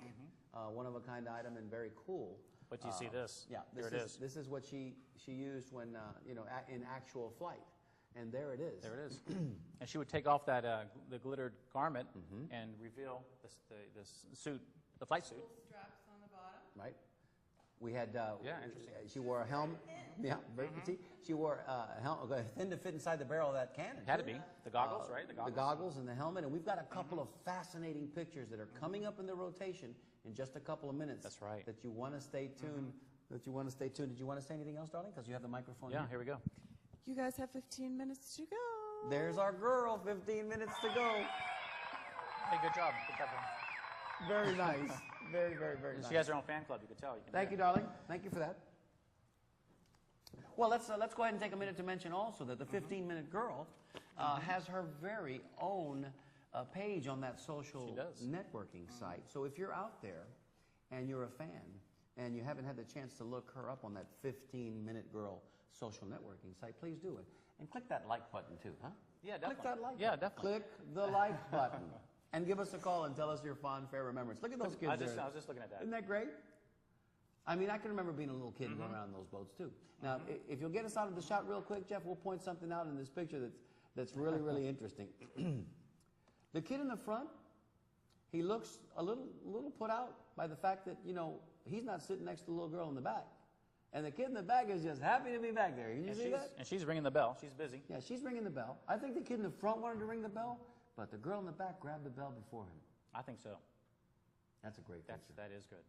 one of a kind item, and very cool. But you see this? Yeah, this is what she used when in actual flight, and there it is. There it is. And she would take off that the glittered garment and reveal this suit, the flight suit. Straps on the bottom. Right. We had interesting. She wore a helmet. Yeah, very petite. She wore a helmet, thin to fit inside the barrel of that cannon. Had to be the goggles, right? The goggles and the helmet, and we've got a couple of fascinating pictures that are coming up in the rotation in just a couple of minutes. That's right. That you want to stay tuned. Did you want to say anything else, darling? Because you have the microphone. Yeah, here we go. You guys have 15 minutes to go. There's our girl. 15 minutes to go. Hey, good job. Good job. Very nice. Very, very, very nice. She has her own fan club. You can tell. Thank you, darling. Thank you for that. Well, let's go ahead and take a minute to mention also that the 15-minute girl has her very own page on that social networking site. So if you're out there and you're a fan and you haven't had the chance to look her up on that 15-minute girl social networking site, please do it. And click that like button too, huh? Yeah, definitely. Click that like yeah, button. definitely. Click the like button. And give us a call and tell us your fond, fair remembrance. Look at those kids I there. was just looking at that. Isn't that great? I mean, I can remember being a little kid going around those boats, too. Now, if you'll get us out of the shot real quick, Jeff, we'll point something out in this picture that's really, really interesting. The kid in the front, he looks a little put out by the fact that, he's not sitting next to the little girl in the back. And the kid in the back is just happy to be back there. Can you see that? And she's ringing the bell. She's busy. Yeah, she's ringing the bell. I think the kid in the front wanted to ring the bell, but the girl in the back grabbed the bell before him. I think so. That's a great picture. That is good.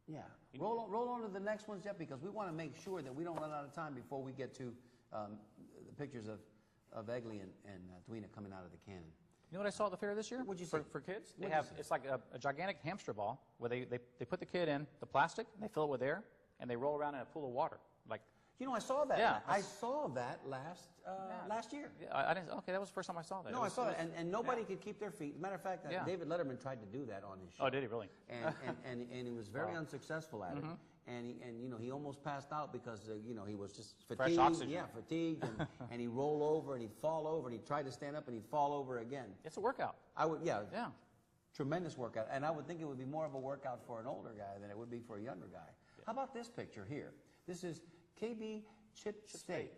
Yeah. Roll on to the next ones, Jeff, because we want to make sure that we don't run out of time before we get to the pictures of Egli and Dwena coming out of the cannon. You know what I saw at the fair this year? What'd you see? For kids? It's like a gigantic hamster ball where they put the kid in the plastic, and they fill it with air, and they roll around in a pool of water. Like, I saw that. Yeah, I saw that last year. Yeah, I didn't. Okay, that was the first time I saw that. No, I saw that, and nobody could keep their feet. As a matter of fact, David Letterman tried to do that on his show. Oh, did he really? And he was very unsuccessful at it. And he almost passed out because he was just fatigued. Fresh oxygen. Yeah, fatigued, and he'd roll over and he'd fall over and he'd try to stand up and he'd fall over again. It's a workout. Yeah. Tremendous workout, and I would think it would be more of a workout for an older guy than it would be for a younger guy. Yeah. How about this picture here? This is KB Chip Steak.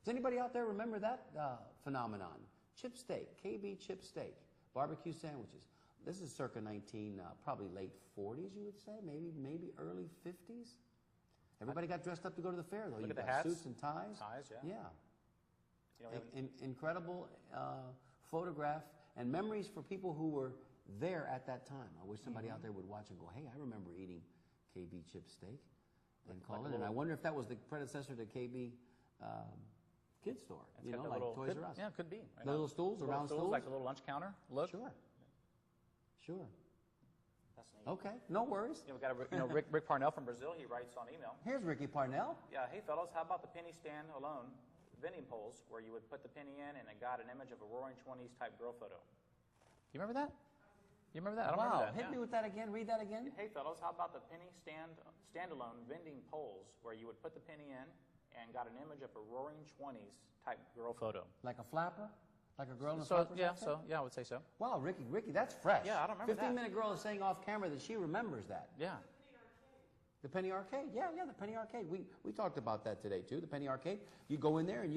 Does anybody out there remember that phenomenon? Chip steak, KB chip steak, barbecue sandwiches. This is circa probably late 40s, you would say, maybe early 50s. Everybody got dressed up to go to the fair, though. Look at got the hats. Suits and ties. Yeah. Incredible photograph and memories for people who were there at that time. I wish somebody out there would watch and go, hey, I remember eating KB chip steak. And call it. And I wonder if that was the predecessor to KB Kid Store. Like Toys R Us. Yeah, it could be. The little stools, round stools, like the little lunch counter. Look. Sure. That's neat. Okay, no worries. We got Rick Parnell from Brazil. He writes on email. Here's Ricky Parnell. Yeah. Hey fellas, how about the penny stand alone vending poles where you would put the penny in and it got an image of a Roaring '20s type girl photo? You remember that? You remember that? I don't remember that. Hit me with that again. Read that again. Hey, fellas, how about the penny standalone vending poles where you would put the penny in and got an image of a Roaring '20s type girl photo? Like a flapper? Like a girl in a flapper? Yeah, I would say so. Wow, Ricky, that's fresh. Yeah, I don't remember 15-minute girl is saying off camera that she remembers that. Yeah. The Penny Arcade? Yeah, the Penny Arcade. We talked about that today, too, the Penny Arcade. You go in there and,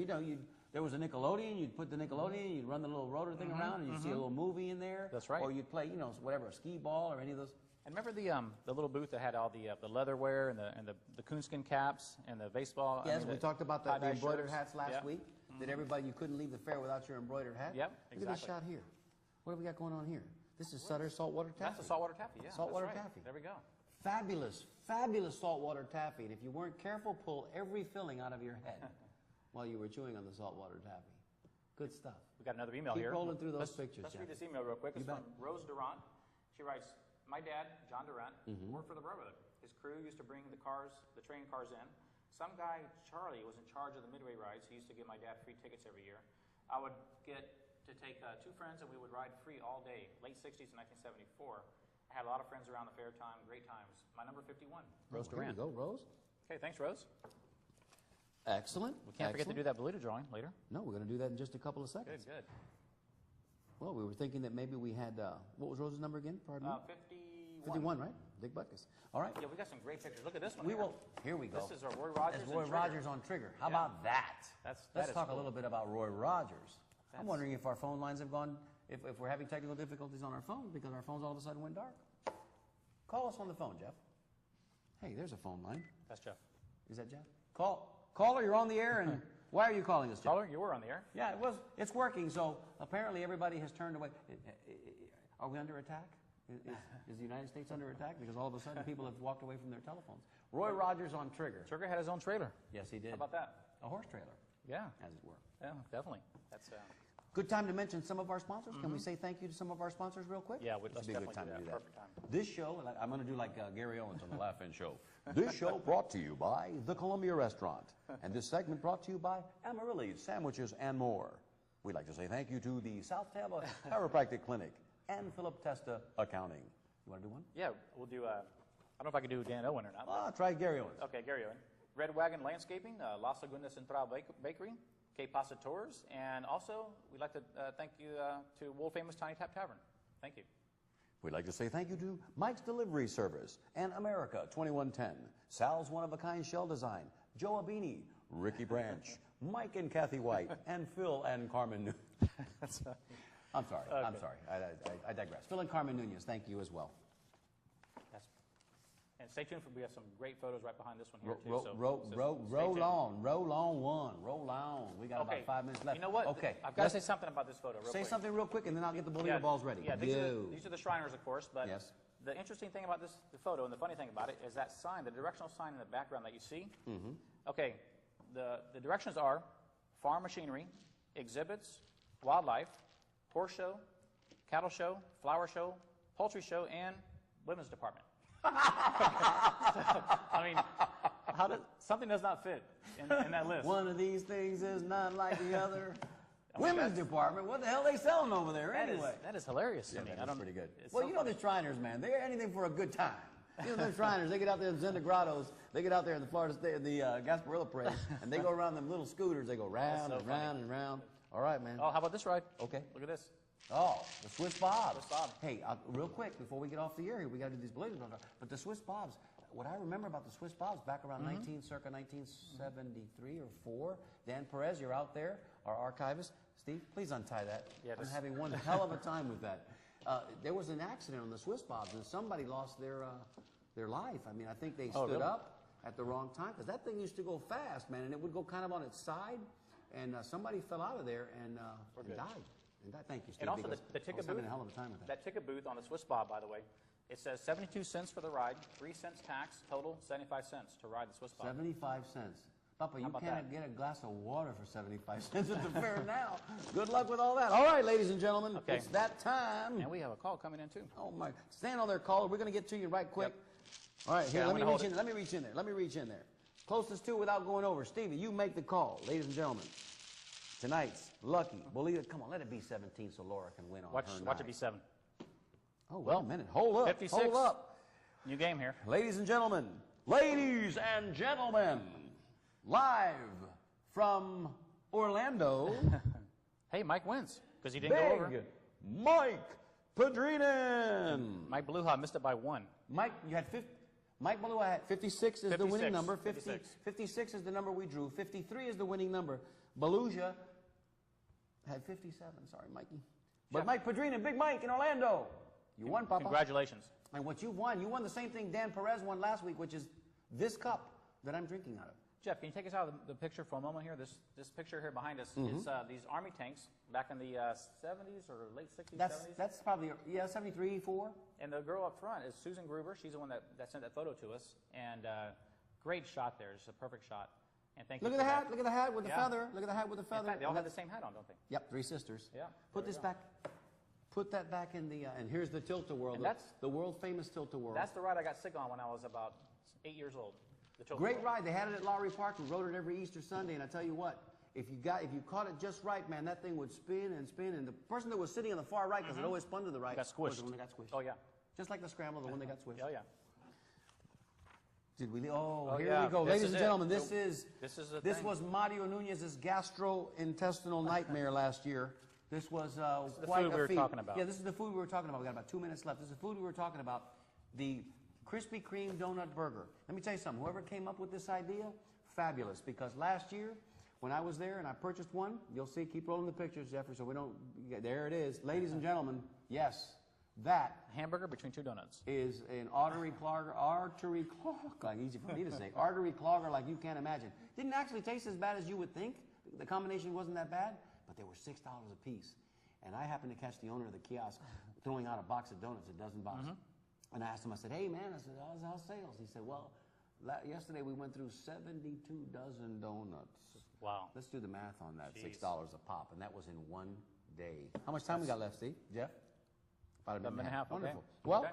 there was a Nickelodeon, you'd put the Nickelodeon, you'd run the little rotor thing around, and you'd see a little movie in there. That's right. Or you'd play, whatever, a skee ball or any of those. And remember the little booth that had all the leatherware and the coonskin caps and the baseball? Yes, we talked about the embroidered hats last week. Mm-hmm. That everybody, you couldn't leave the fair without your embroidered hat. Yep, exactly. Look at this shot here. What have we got going on here? This is Sutter saltwater taffy. That's the saltwater taffy, yeah. Saltwater that's right. taffy. There we go. Fabulous, fabulous saltwater taffy. And if you weren't careful, pull every filling out of your head while you were chewing on the saltwater taffy. Good stuff. We got another email Keep here. Keep rolling through those pictures, Let's Jeff. read this email real quick. It's You from Rose Durant. She writes, my dad, John Durant, worked for the railroad. His crew used to bring the train cars in. Some guy, Charlie, was in charge of the midway rides. He used to give my dad free tickets every year. I would get to take 2 friends, and we would ride free all day, late 60s to 1974. I had a lot of friends around the fair time, great times. My number 51, Rose Durant. Here we go, Rose. Okay, thanks, Rose. Excellent. We can't forget to do that Belita drawing later. No, we're going to do that in just a couple of seconds. Good. Well, we were thinking that maybe we had, what was Rose's number again? Pardon me? 51, right? Dick Butkus. All right. Yeah, we got some great pictures. Look at this one. Here we go. This is our Roy Rogers. That's Roy Rogers on Trigger. How about that? Let's talk cool. a little bit about Roy Rogers. I'm wondering if our phone lines have gone, if we're having technical difficulties on our phone because our phones all of a sudden went dark. Call us on the phone, Jeff. Hey, there's a phone line. That's Jeff. Is that Jeff? Caller, you're on the air, and why are you calling us, Jeff? Caller, you were on the air. Yeah, it's working, so apparently everybody has turned away. Are we under attack? Is the United States under attack? Because all of a sudden people have walked away from their telephones. Roy Rogers on Trigger. Trigger had his own trailer. Yes, he did. How about that? A horse trailer. Yeah. As it were. Yeah, definitely. That's good time to mention some of our sponsors. Can we say thank you to some of our sponsors real quick? Yeah, let's be a good time to do that. Perfect time. This show, I'm going to do like Gary Owens on the Laugh-In Show. This show brought to you by the Columbia Restaurant. And this segment brought to you by Amaryllis Sandwiches and more. We'd like to say thank you to the South Tampa Chiropractic Clinic and Philip Testa Accounting. You want to do one? Yeah, we'll do, I don't know if I can do Dan Owen or not. Try Gary Owens. Okay, Gary Owen. Red Wagon Landscaping, Las Lagunas Central Bakery, Que Pasa Tours, and also we'd like to thank you to world famous Tiny Tap Tavern. Thank you. We'd like to say thank you to Mike's Delivery Service and America 2110, Sal's One-of-a-Kind Shell Design, Joe Abini, Ricky Branch, Mike and Kathy White, and Phil and Carmen Nunez. I'm sorry. Okay. I'm sorry. I digress. Phil and Carmen Nunez, thank you as well. And stay tuned, we have some great photos right behind this one here, too. Roll on one. Roll on. We got about 5 minutes left. You know what? Okay. I've got to say something about this photo real quick. Say something real quick, and then I'll get the Bolita balls ready. Yeah, these are the Shriners, of course, but yes. The interesting thing about the photo, and the funny thing about it, is that sign, the directional sign in the background that you see. Mm-hmm. Okay, the directions are farm machinery, exhibits, wildlife, horse show, cattle show, flower show, poultry show, and women's department. I mean, something does not fit in that list. One of these things is not like the other. Women's department, what the hell are they selling over there anyway? That is hilarious to me. That's pretty good. Well, you know the Shriners, man. They're anything for a good time. You know the Shriners, they get out there in Zenda Grottos, they get out there in the Florida State, the Gasparilla Parade, and they go around them little scooters. They go round and round and round. All right, man. Oh, how about this ride? Okay. Look at this. Oh, the Swiss Bobs. Swiss Bob. Hey, relareal quick, before we get off the air here, we got to do these balloons. But the Swiss Bobs, what I remember about the Swiss Bobs back around circa 1973 or 4, Dan Perez, you're out there, our archivist. Steve, please untie that. Yeah, I'm having one hell of a time with that. There was an accident on the Swiss Bobs, and somebody lost their life. I mean, I think they stood up at the wrong time, because that thing used to go fast, man, and it would go kind of on its side, and somebody fell out of there and died. Thank you, Steve. And also the ticket booth. A hell of a time with that ticket booth on the Swiss Bob, by the way, it says 72 cents for the ride, 3 cents tax, total 75 cents to ride the Swiss Bob. 75 cents. Papa, you can't get a glass of water for 75 cents at the fair now. Good luck with all that. All right, ladies and gentlemen, it's that time. And we have a call coming in, too. Oh, my. Stand on there, caller. We're going to get to you right quick. Yep. All right, here, let me reach in there. Let me reach in there. Closest to without going over. Stevie, you make the call, ladies and gentlemen. Tonight's lucky Bolita. Come on, let it be 17 so Laura can win on her night. Watch it be 7. Oh, wait a minute. Hold up. 56. Hold up. New game here. Ladies and gentlemen, live from Orlando. Hey, Mike wins because he didn't go over. Mike Padrinin. Mike Beluha missed it by 1. Mike, you had 50. Mike Beluha had 56 is the winning number. 56 is the number we drew. 53 is the winning number. Beluga had 57. Sorry, Mikey. But Mike Padrinin, Big Mike in Orlando. You won, Papa. Congratulations. And what you won the same thing Dan Perez won last week, which is this cup that I'm drinking out of. Jeff, can you take us out of the picture for a moment here? This picture here behind us is these Army tanks back in the 70s or late 60s, 70s. That's probably, 73, 4. And the girl up front is Susan Gruber. She's the one that sent that photo to us. And great shot there. It's a perfect shot. And thank you. Look at the hat. Look at the hat with the feather. Look at the hat with the feather. In fact, they all have the same hat on, don't they? Yep, 3 sisters. Yeah. Put this back. Put that back in the, and here's the Tilt-A-Whirl, the world-famous Tilt-A-Whirl. That's the ride I got sick on when I was about 8 years old. Great ride. They had it at Lowry Park. We rode it every Easter Sunday, and I tell you what, if you caught it just right, man, that thing would spin and spin, and the person that was sitting on the far right, because it always spun to the right, got squished. was the one that got squished. Oh, yeah. Just like the scramble, the one that got squished. Oh, yeah. Did we? Here we go, ladies and gentlemen. This was Mario Nunez's gastrointestinal nightmare last year. This was quite a feat. We were talking about. Yeah, this is the food we were talking about. We got about 2 minutes left. This is the food we were talking about. The Krispy Kreme donut burger. Let me tell you something. Whoever came up with this idea, fabulous. Because last year, when I was there and I purchased one, you'll see. Keep rolling the pictures, Jeffrey. So we don't. There it is, ladies and gentlemen. Yes. That hamburger between 2 donuts is an artery clogger, like easy for me to say, artery clogger like you can't imagine. Didn't actually taste as bad as you would think. The combination wasn't that bad, but they were $6 a piece. And I happened to catch the owner of the kiosk throwing out a box of donuts, a dozen boxes. And I asked him, I said, hey man, I said, how's sales? He said, well, yesterday we went through 72 dozen donuts. Wow. Let's do the math on that, Jeez. $6 a pop, and that was in 1 day. How much time we got left, Steve? Jeff? About a minute and a half. Wonderful. Okay. Well,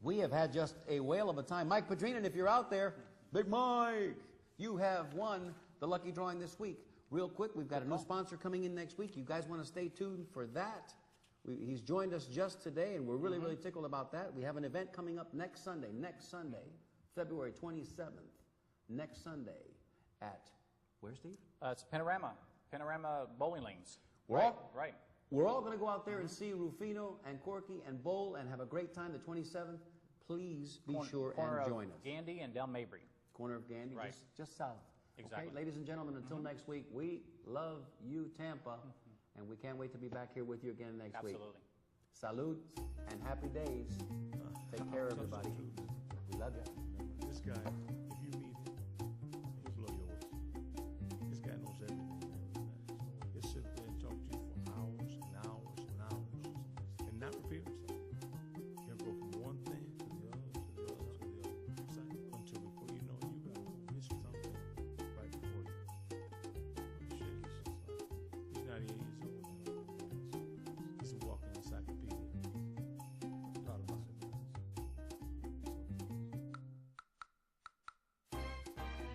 we have had just a whale of a time. Mike Padrinan, if you're out there, Big Mike, you have won the lucky drawing this week. Real quick, we've got a new sponsor coming in next week. You guys want to stay tuned for that. He's joined us just today, and we're really, really tickled about that. We have an event coming up next Sunday, February 27th, next Sunday at, where, Steve? It's Panorama Bowling Lanes. Right. We're all going to go out there and see Rufino and Corky and Bowl and have a great time the 27th. Please be sure and join us. Gandy and Del Mabry. Corner of Gandy, right. just south. Exactly. Okay, ladies and gentlemen, until next week, we love you, Tampa, and we can't wait to be back here with you again next week. Absolutely. Salute and happy days. Take care, everybody. We love you. This guy, if you meet him, he'll blow your way. This guy knows everything. He'll sit there and talk to you for hours and hours and hours and not repeat himself. He'll go from one thing to the other, to the other, to the other, until before you know it, you got a whole history right before you. Shit, he's 98 years old. He's a walking encyclopedia. A lot about it.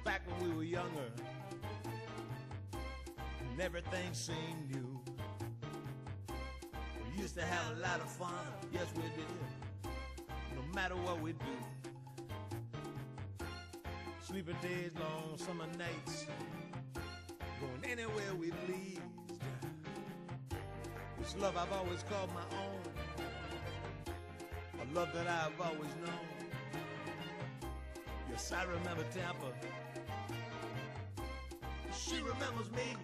Back when we were younger, and everything seemed new. We used to have a lot of fun, yes we did, no matter what we do. Sleeping days, long summer nights, going anywhere we pleased. This love I've always called my own, a love that I've always known. Yes, I remember Tampa. She remembers me.